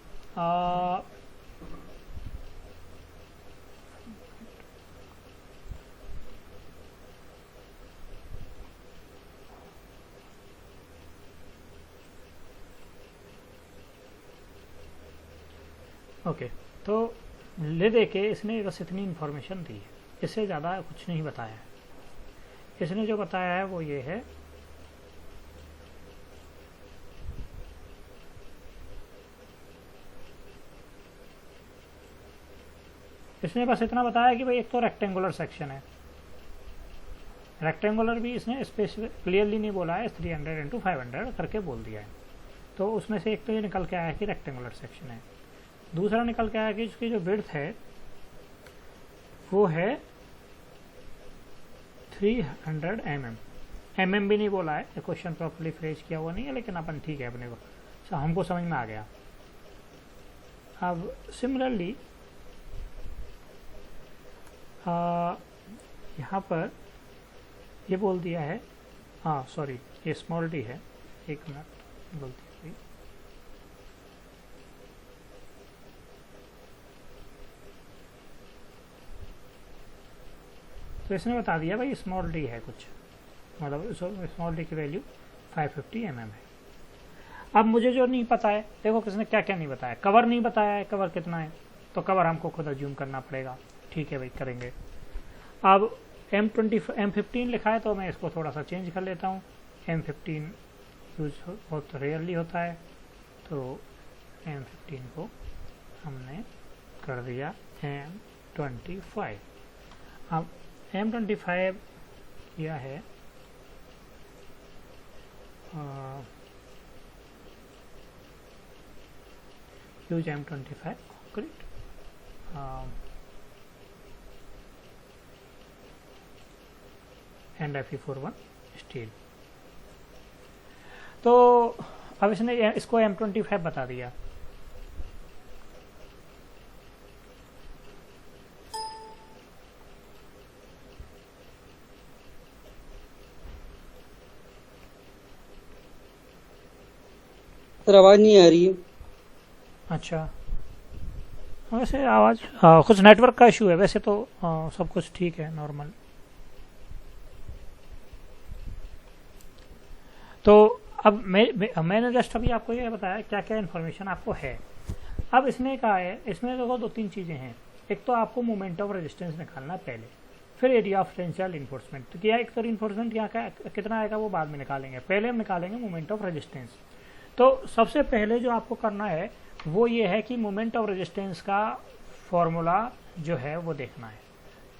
ओके, तो ले दे के इसने बस इतनी इन्फॉर्मेशन दी है, इससे ज़्यादा कुछ नहीं बताया है। इसने जो बताया है वो ये है इसने बस इतना बताया कि भाई एक तो रेक्टेंगुलर सेक्शन है, रेक्टेंगुलर भी इसने स्पेसिफिक क्लियरली नहीं बोला है, 300 इंटू 500 करके बोल दिया है। तो उसमें से एक तो ये निकल के आया है कि रेक्टेंगुलर सेक्शन है, दूसरा निकल के आया कि उसकी जो विड्थ है वो है 300 mm भी नहीं बोला है, क्वेश्चन प्रॉपर्ली फ्रेज किया हुआ नहीं है, लेकिन अपन ठीक है अपने को हमको समझ में आ गया। अब सिमिलरली यहाँ पर ये बोल दिया है, हाँ सॉरी ये स्मॉल डी है, एक मिनट गलती हुई। तो इसने बता दिया भाई स्मॉल डी है कुछ, मतलब स्मॉल डी की वैल्यू 550 mm है। अब मुझे जो नहीं पता है, देखो किसने क्या क्या नहीं बताया, कवर नहीं बताया है, कवर कितना है, तो कवर हमको खुद अज्यूम करना पड़ेगा। ठीक है भाई करेंगे। अब M15 लिखा है तो मैं इसको थोड़ा सा चेंज कर लेता हूँ, M15 यूज बहुत रेयरली होता है, तो M15 को हमने कर दिया M25। अब M25 यह है use M25 correct, and Fe41 steel. तो अब इसने इसको M25 बता दिया।
सर आवाज नहीं आ रही है।
अच्छा वैसे आवाज़ कुछ नेटवर्क का इशू है, वैसे तो सब कुछ ठीक है नॉर्मल। तो अब मैंने जस्ट अभी आपको ये बताया क्या क्या इन्फॉर्मेशन आपको है। अब इसने कहा है, इसमें देखो दो तीन चीज़ें हैं, एक तो आपको मोमेंट ऑफ रेजिस्टेंस निकालना पहले, फिर एरिया ऑफ टेंसाइल इन्फोर्समेंट। तो क्या एक तो इन्फोर्समेंट यहाँ का कितना आएगा वो बाद में निकालेंगे, पहले हम निकालेंगे मोमेंट ऑफ रेजिस्टेंस। तो सबसे पहले जो आपको करना है वो ये है कि मोमेंट ऑफ रेजिस्टेंस का फॉर्मूला जो है वो देखना है।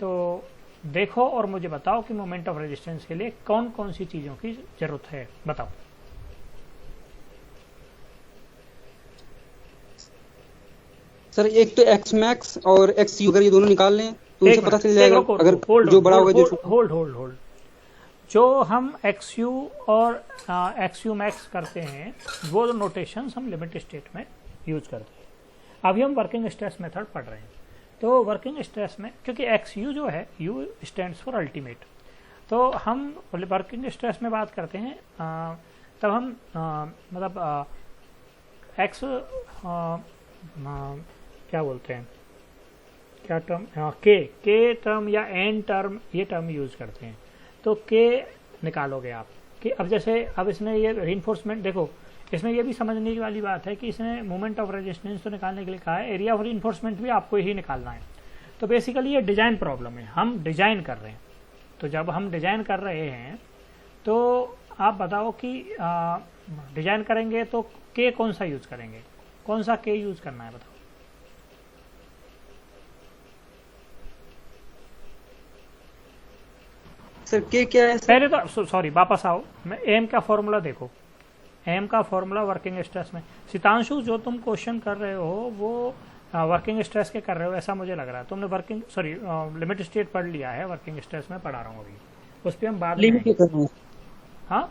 तो देखो और मुझे बताओ कि मोमेंट ऑफ रेजिस्टेंस के लिए कौन कौन सी चीज़ों की जरूरत है, बताओ।
सर एक तो एक्स मैक्स और एक्स यू, अगर ये दोनों निकाल लें तो उनसे पता चल जाएगा अगर जो बड़ा होगा जो
होल्ड जो हम एक्स यू और एक्स यू मैक्स करते हैं वो नोटेशंस हम लिमिट स्टेट में यूज करते हैं। अभी हम वर्किंग स्ट्रेस मेथड पढ़ रहे हैं, तो वर्किंग स्ट्रेस में क्योंकि एक्स यू जो है यू स्टैंड्स फॉर अल्टीमेट, तो हम वर्किंग स्ट्रेस में बात करते हैं तब हम मतलब एक्स क्या बोलते हैं, क्या टर्म, के टर्म या एन टर्म, ये टर्म यूज करते हैं। तो के निकालोगे आप कि अब जैसे अब इसने ये रीइंफोर्समेंट, देखो इसमें ये भी समझने की वाली बात है कि इसने मोमेंट ऑफ रेजिस्टेंस तो निकालने के लिए कहा है, एरिया ऑफ रीइंफोर्समेंट भी आपको ही निकालना है। तो बेसिकली ये डिजाइन प्रॉब्लम है, हम डिजाइन कर रहे हैं। तो जब हम डिजाइन कर रहे हैं तो आप बताओ कि डिजाइन करेंगे तो के कौन सा यूज करेंगे, कौन सा के यूज करना है बताओ।
सर के क्या है?
पहले तो सॉरी वापस आओ, मैं एम का फॉर्मूला देखो, एम का फॉर्मूला वर्किंग स्ट्रेस में। सितांशु, जो तुम क्वेश्चन कर रहे हो वो वर्किंग स्ट्रेस के कर रहे हो ऐसा मुझे लग रहा है। तुमने वर्किंग लिमिट स्टेट पढ़ लिया है, वर्किंग स्ट्रेस में पढ़ा रहा हूँ अभी, उस पर हम बाद में
लिमिट
आएंगे।
कर रहा हूँ
हाँ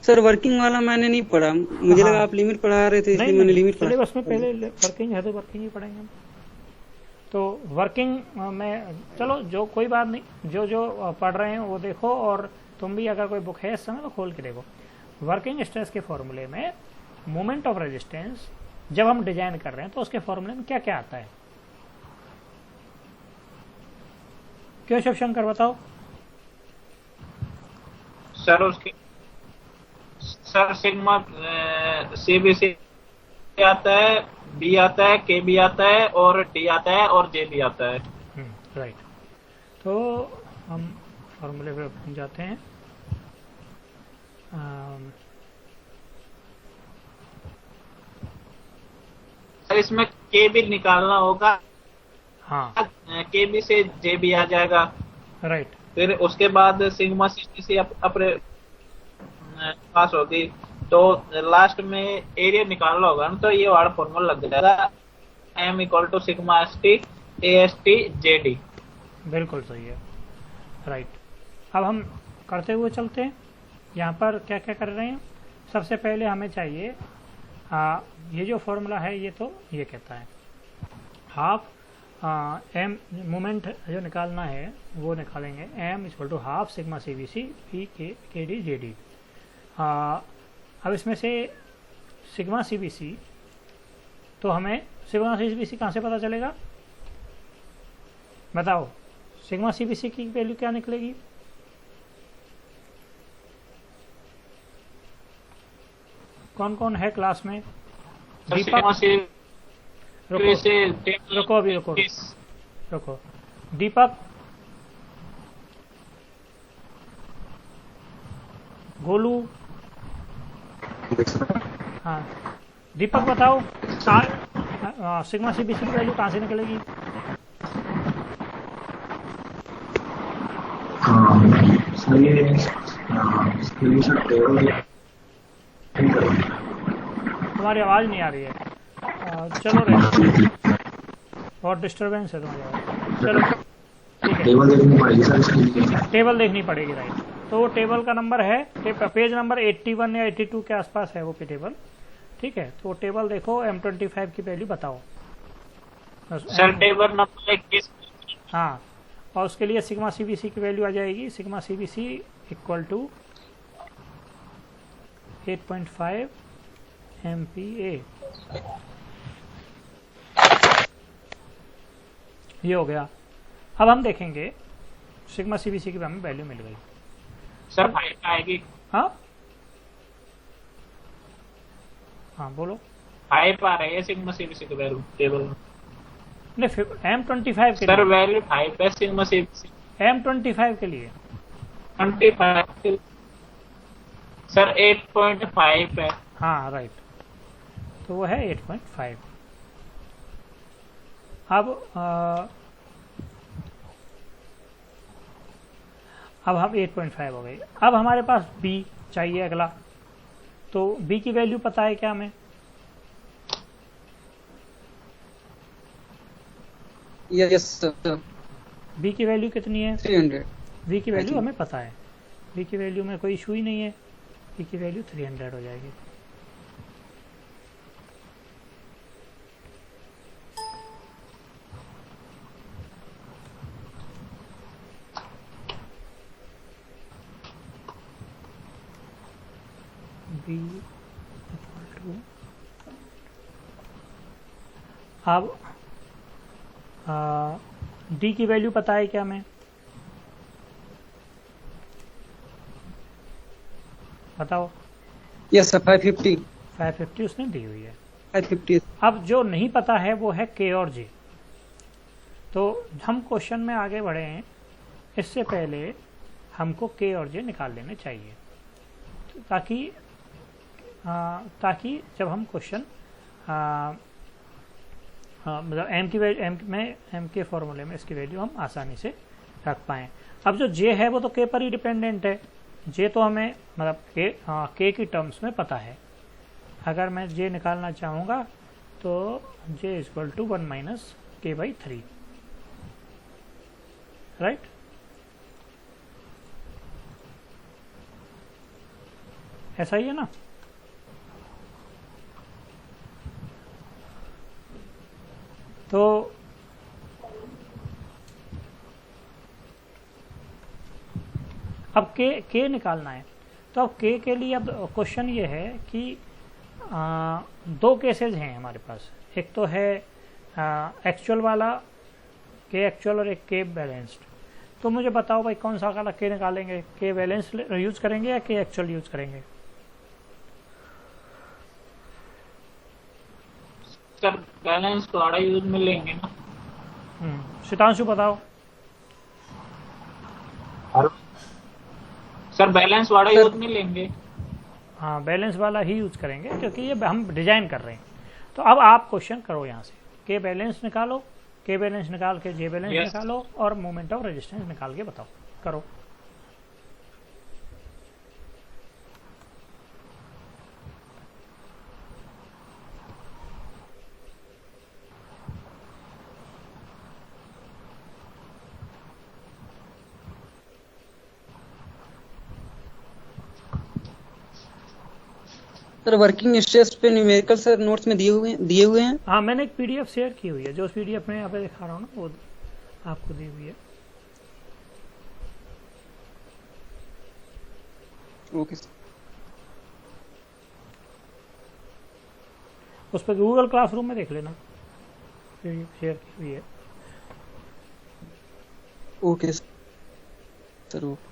सर, वर्किंग वाला मैंने नहीं पढ़ा, मुझे
हाँ।
लगा आप लिमिट पढ़ा रहे थे, इसलिए
नहीं
मैंने
नहीं,
लिमिट पढ़ा।
सिलेबस में पहले वर्किंग है तो वर्किंग ही पढ़ेंगे हम। तो वर्किंग में चलो, जो कोई बात नहीं, जो जो पढ़ रहे हैं वो देखो, और तुम भी अगर कोई बुक है इस समय तो खोल के देखो। वर्किंग स्ट्रेस के फॉर्मूले में मोमेंट ऑफ रेजिस्टेंस जब हम डिजाइन कर रहे हैं तो उसके फॉर्मूले में क्या क्या आता है? क्यों शिवशंकर बताओ।
सर उसके sir sigma c b c आता है, बी आता है, के बी आता है, और डी आता है, और जे भी आता है।
राइट। तो हम फॉर्मूले पे जाते हैं।
सर इसमें के बी निकालना होगा,
हाँ
के बी से जे बी आ जाएगा,
राइट।
फिर उसके बाद सिग्मा सी अपने पास होगी, तो लास्ट में एरिया निकालना होगा ना, तो ये वाला फॉर्मूला लग जाएगा, m equal to sigma s t a s t j d.
बिल्कुल सही है, राइट। अब हम करते हुए चलते हैं। यहाँ पर क्या क्या कर रहे हैं। सबसे पहले हमें चाहिए ये जो फॉर्मूला है ये तो ये कहता है हाफ एम मोमेंट जो निकालना है वो निकालेंगे, m equal to half sigma c b c p के डी जे डी। अब इसमें से सिग्मा सी बी सी, तो हमें सिग्मा सी बी सी कहाँ से पता चलेगा बताओ। सिग्मा सी बी सी की वैल्यू क्या निकलेगी? कौन कौन है क्लास में? दीपक, रुको अभी रुको। दीपक, गोलू, हाँ दीपक बताओ सिग्मा सी बी सी की वैल्यू कहाँ से निकलेगी? तुम्हारी आवाज नहीं आ रही है। चलो रे, बहुत डिस्टरबेंस है तुम्हारी आवाज। चलो ठीक है, टेबल देखनी पड़ेगी, राइट। तो वो टेबल का नंबर है, पेज नंबर 81 या 82 के आसपास है वो टेबल, ठीक है। तो वो टेबल देखो, M25 की वैल्यू बताओ
सर। Table number 21।
हाँ, और उसके लिए सिग्मा सी बी सी की वैल्यू आ जाएगी, sigma c b c equal to 8.5 MPa। ये हो गया। अब हम देखेंगे सिग्मा सी बी सी की हमें वैल्यू मिल गई
सर। 5 आएगी।
हाँ हाँ बोलो।
5 आ रही है सिग्मा सी बी सी की वैल्यू टेबल में।
नहीं, M25 के
सर
लिए,
वैल्यू 5 है सिग्मा सी बी सी।
M25 के लिए
25 सर 8.5 है।
हाँ राइट, तो वो है 8.5। अब हम 8.5 हो गई। अब हमारे पास B चाहिए अगला। तो B की वैल्यू पता है क्या हमें?
यस सर,
B की वैल्यू कितनी है?
300।
B की वैल्यू हमें पता है, B की वैल्यू में कोई इशू ही नहीं है। B की वैल्यू 300 हो जाएगी। B इक्वल टू, अब D की वैल्यू पता है क्या हमें? बताओ।
Yes sir, 550।
550 उसने दी हुई है।
550।
अब जो नहीं पता है वो है K और J। तो हम क्वेश्चन में आगे बढ़े हैं, इससे पहले हमको K और J निकाल लेने चाहिए, ताकि जब हम क्वेश्चन मतलब M के फॉर्मूले में इसकी वैल्यू हम आसानी से रख पाएँ। अब जो J है वो तो K पर ही डिपेंडेंट है, जे तो हमें मतलब के की टर्म्स में पता है। अगर मैं जे निकालना चाहूँगा तो जे इक्वल टू 1 माइनस के बाई 3, राइट। ऐसा ही है ना। तो अब के निकालना है, तो अब के लिए अब क्वेश्चन ये है कि दो केसेस हैं हमारे पास। एक तो है एक्चुअल वाला के एक्चुअल और एक के बैलेंस्ड। तो मुझे बताओ भाई कौन सा वाला के निकालेंगे, के बैलेंस्ड यूज करेंगे या के एक्चुअल यूज करेंगे?
सर बैलेंस वाला यूज में लेंगे ना।
सितांशु बताओ।
सर बैलेंस वाला यूज में लेंगे।
हाँ, बैलेंस वाला ही यूज करेंगे क्योंकि ये हम डिजाइन कर रहे हैं। तो अब आप क्वेश्चन करो यहाँ से, के बैलेंस निकालो, के बैलेंस निकाल के जे बैलेंस निकालो और मोमेंट ऑफ रेजिस्टेंस निकाल के बताओ, करो।
सर वर्किंग स्ट्रेस पे न्यूमेरिकल सर नोट्स में दिए हुए हैं।
हाँ, मैंने एक पीडीएफ शेयर की हुई है, जो पीडीएफ में यहाँ पे दिखा रहा हूँ ना वो आपको दी हुई है।
Okay sir.
उस पर गूगल क्लासरूम में देख लेना, पीडीएफ शेयर की हुई है।
Okay sir. ओके।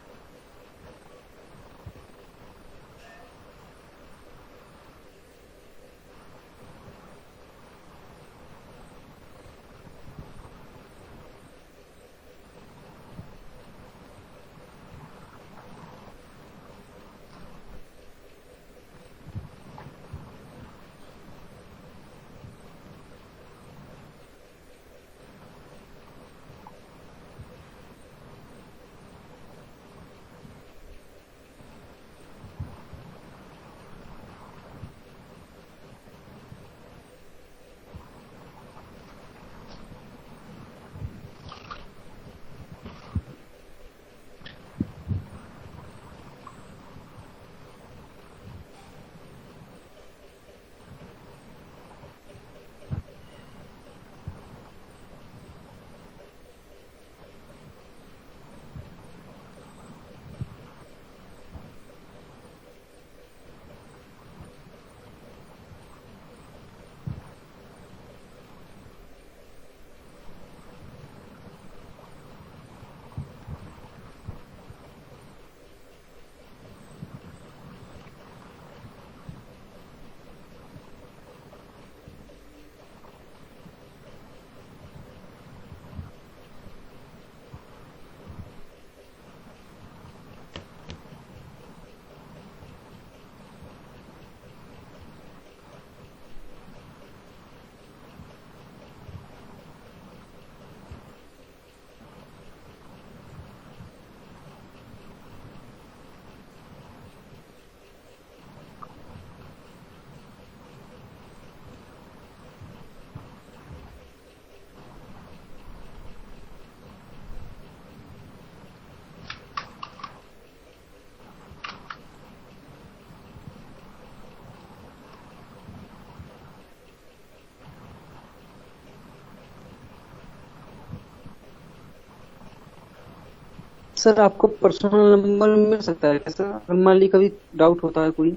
सर आपको पर्सनल नंबर मिल सकता है क्या सर, अगर मान ली कभी डाउट होता है कोई?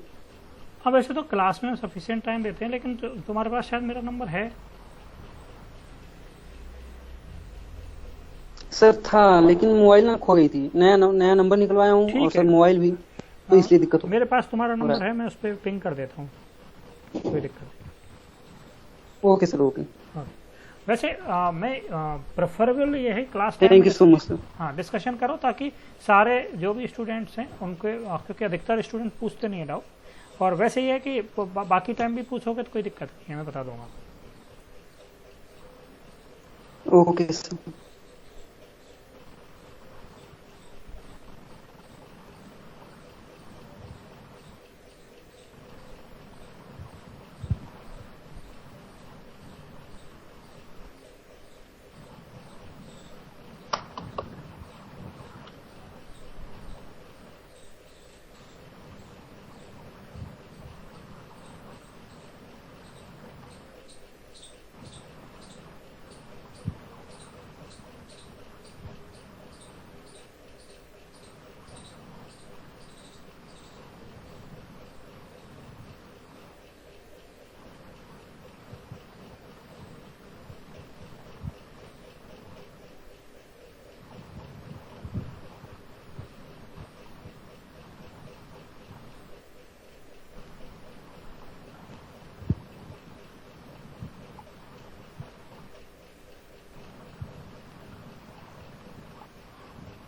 अब वैसे तो क्लास में सफिशिएंट टाइम देते हैं, लेकिन तुम्हारे पास शायद मेरा नंबर है।
सर था, लेकिन मोबाइल ना खो गई थी, नया नंबर निकलवाया हूँ और सर मोबाइल भी, तो इसलिए दिक्कत हो।
मेरे पास तुम्हारा नंबर है, मैं उस पर पिंग कर देता हूँ, कोई दिक्कत नहीं।
Okay sir, okay.
वैसे मैं प्रेफरेबल ये है class
thank you so much sir.
हाँ, डिस्कशन करो ताकि सारे जो भी स्टूडेंट्स हैं उनके, क्योंकि अधिकतर स्टूडेंट पूछते नहीं है डाउट। और वैसे ये है कि बाकी टाइम भी पूछोगे तो कोई दिक्कत नहीं है, मैं बता दूंगा।
Okay sir.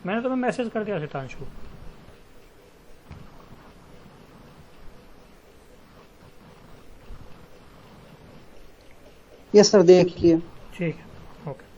मैंने तुम्हें मैसेज कर दिया सितांशु।
यस सर, देखिए।
ठीक है, ओके।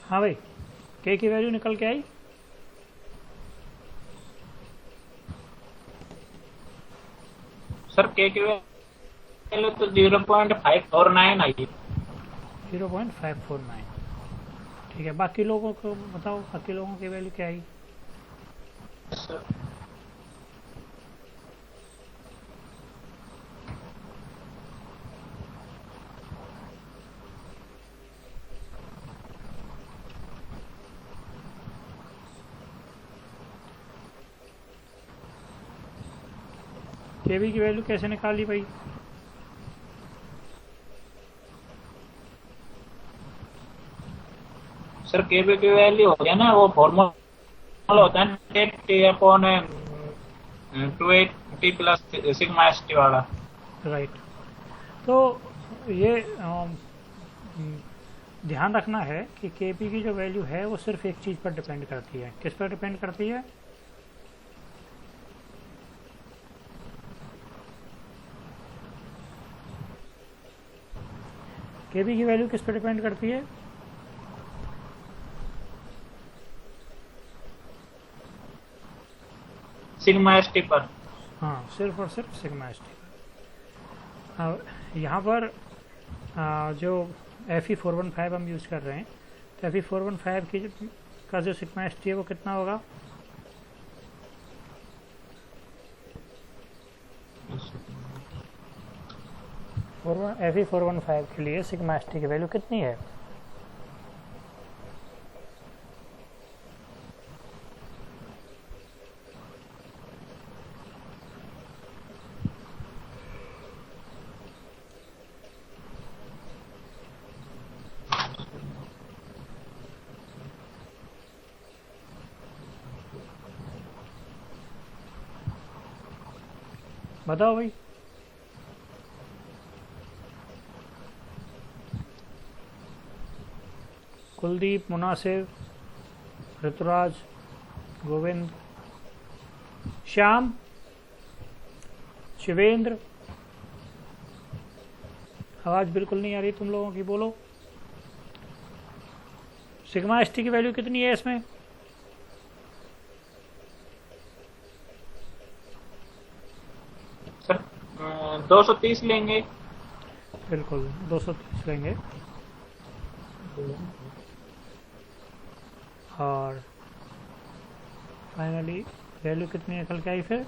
हाँ भाई, के की वैल्यू निकल के आई।
सर के वैल्यू तो 0.549 आई।
0.549। ठीक है, बाकी लोगों को बताओ, बाकी लोगों की वैल्यू क्या आई।
सर
केबी की वैल्यू कैसे निकाली भाई।
सर केबी की वैल्यू हो गया ना, वो फॉर्मूला होता है net T upon 280 plus sigma s T वाला।
राइट। तो ये ध्यान रखना है कि केपी की जो वैल्यू है वो सिर्फ एक चीज़ पर डिपेंड करती है। किस पर डिपेंड करती है? केबी की वैल्यू किस पर डिपेंड करती है?
सिग्मा एस टी पर।
हाँ, सिर्फ और सिर्फ सिग्मा एस टी पर। यहाँ पर जो FE415 हम यूज़ कर रहे हैं, तो FE415 की का जो सिग्मा एस टी है वो कितना होगा? FE415 के लिए सिग्मा एस टी की वैल्यू कितनी है? बताओ भाई। कुलदीप, मुनासिर, ऋतुराज, गोविंद, श्याम, शिवेंद्र, आवाज बिल्कुल नहीं आ रही तुम लोगों की, बोलो। सिग्मा एस टी की वैल्यू कितनी है इसमें?
सर 230 लेंगे।
बिल्कुल 230 लेंगे। और फाइनली वैल्यू कितनी निकल के आई फिर?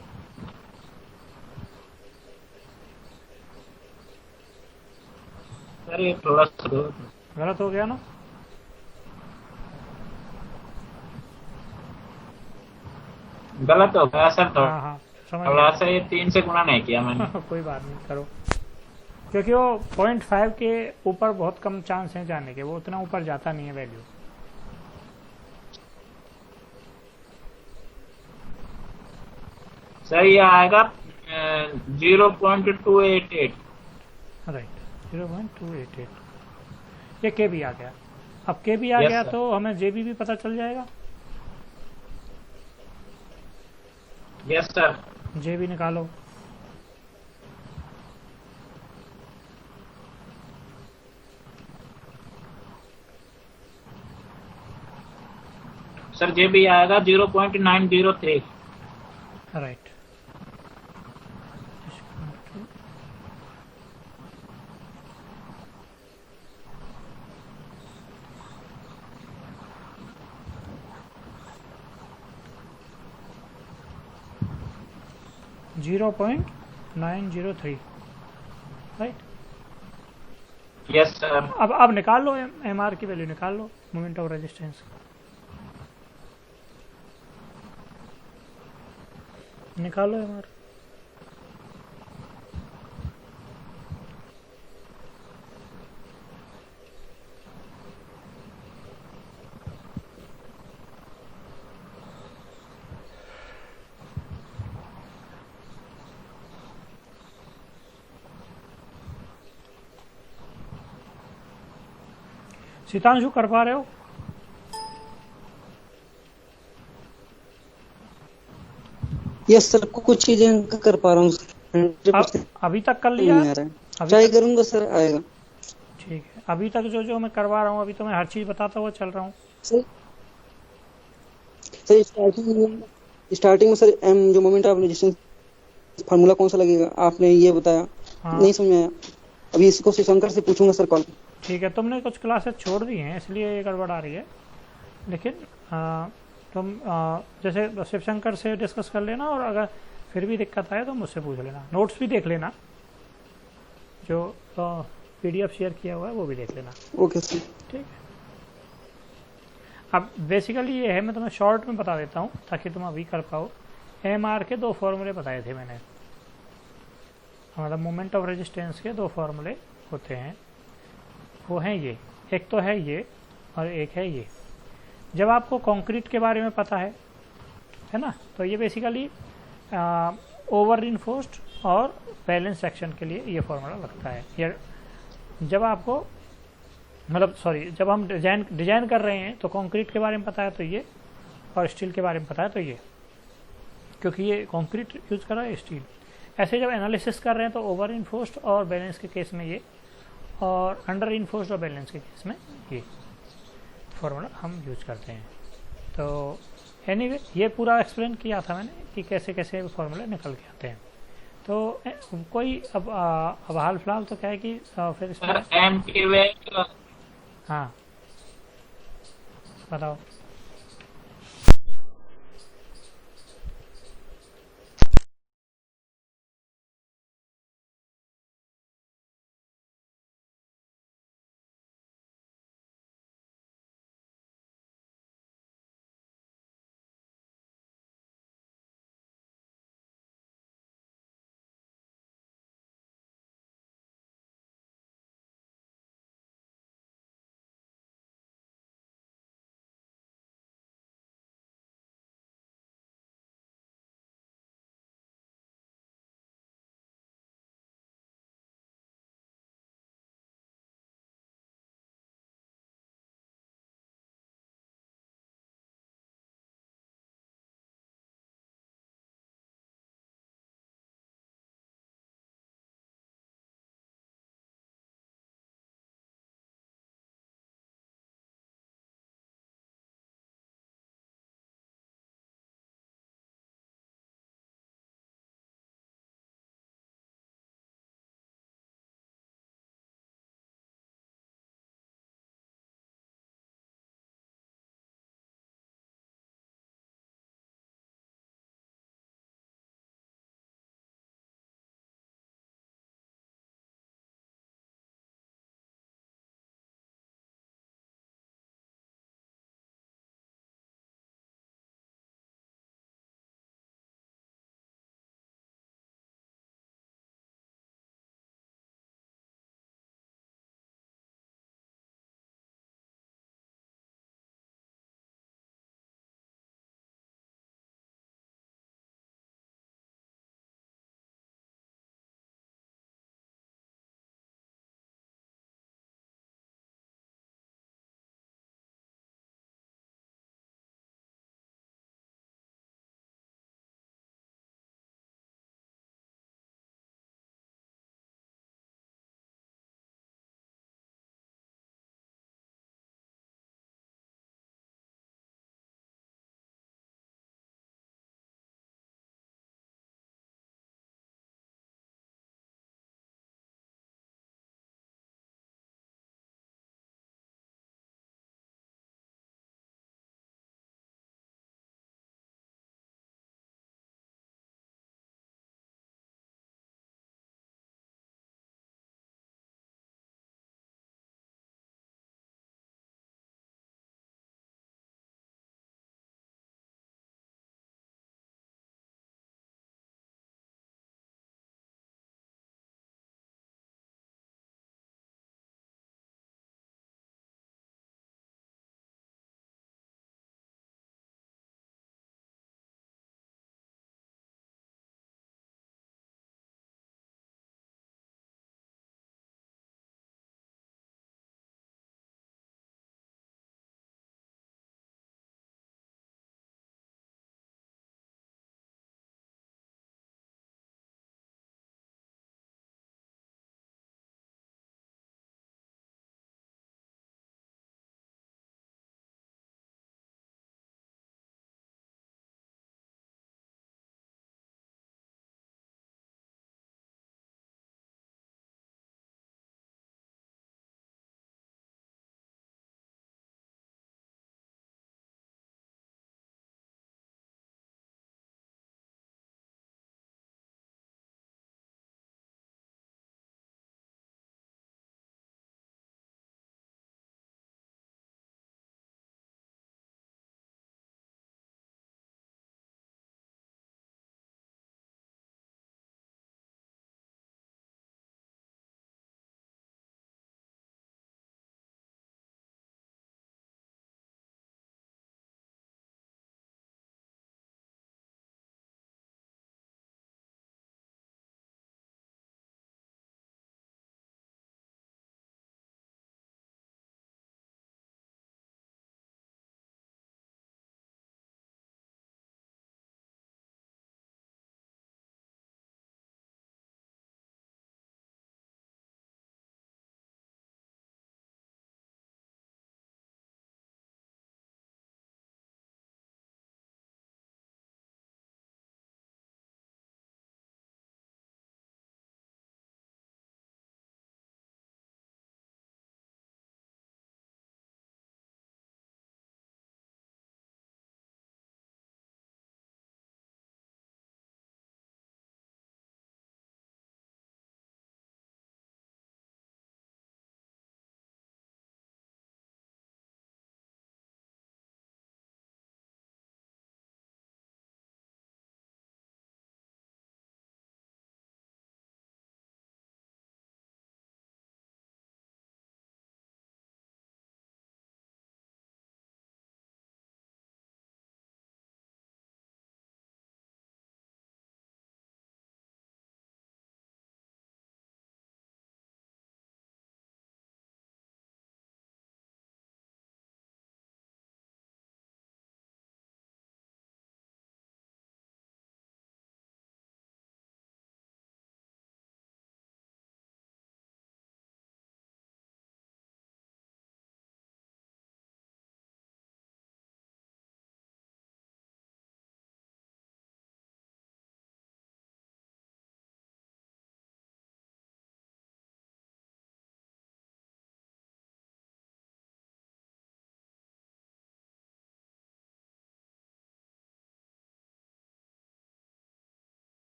सर ये थोड़ा सा
गलत हो गया ना?
गलत हो गया सर।
हाँ हाँ, समझ
थोड़ा सा ये 3 से गुना नहीं किया मैंने।
कोई बात नहीं, करो। क्योंकि वो 0.5 के ऊपर बहुत कम चांस है जाने के, वो उतना ऊपर जाता नहीं है वैल्यू।
सर ये आएगा 0.288।
राइट, 0.288। ये के भी आ गया। अब के भी आ
Yes,
गया
sir.
तो हमें जेबी भी पता चल जाएगा।
Yes sir.
जेबी निकालो।
सर ये भी आएगा 0.903।
राइट। 0.903, राइट।
Yes sir.
अब निकाल लो एम आर की वैल्यू, निकाल लो मोमेंट ऑफ रेजिस्टेंस, निकालो एम आर। सीतांशु कर पा रहे हो?
यस सर, कुछ चीजें कर पा रहा हूँ।
अभी तक कर लिया?
नहीं आ रहा है, ट्राई करूंगा सर, आएगा।
ठीक है, अभी तक जो मैं करवा रहा हूँ, अभी तो मैं हर चीज बताता हुआ चल रहा हूँ।
सर स्टार्टिंग में सर जो मोमेंट ऑफ रेजिस्टेंस फार्मूला कौन सा लगेगा आपने ये बताया।
हाँ।
नहीं समझ में आया, अभी इसको शिवशंकर से पूछूंगा सर कॉल।
ठीक है, तुमने कुछ क्लासेस छोड़ दी हैं इसलिए ये गड़बड़ आ रही है, लेकिन तुम जैसे शिवशंकर से डिस्कस कर लेना, और अगर फिर भी दिक्कत आए तो मुझसे पूछ लेना। नोट्स भी देख लेना, जो पीडीएफ शेयर किया हुआ है वो भी देख लेना।
Okay sir.
ठीक है, अब बेसिकली ये है, मैं तुम्हें शॉर्ट में बता देता हूँ ताकि तुम अभी कर पाओ। एम आर के दो फॉर्मूले बताए थे मैंने, मतलब मोमेंट ऑफ रेजिस्टेंस के दो फॉर्मूले होते हैं, वो हैं ये, एक तो है ये और एक है ये। जब आपको कंक्रीट के बारे में पता है ना, तो ये बेसिकली ओवर रिइंफोर्स्ड और बैलेंस सेक्शन के लिए ये फॉर्मूला लगता है। या जब आपको मतलब जब हम डिजाइन कर रहे हैं तो कंक्रीट के बारे में पता है तो ये, और स्टील के बारे में पता है तो ये, क्योंकि ये कंक्रीट यूज कर रहा है, स्टील। ऐसे जब एनालिसिस कर रहे हैं तो ओवर रिइंफोर्स्ड और बैलेंस के केस में ये, और अंडर रिइंफोर्स्ड और बैलेंस के केस में ये फॉर्मूला हम यूज करते हैं। तो एनीवे ये पूरा एक्सप्लेन किया था मैंने कि कैसे कैसे फॉर्मूले निकल के आते हैं। तो कोई अब हाल फिलहाल तो क्या है कि फिर
एम की वैल्यू,
हाँ बताओ।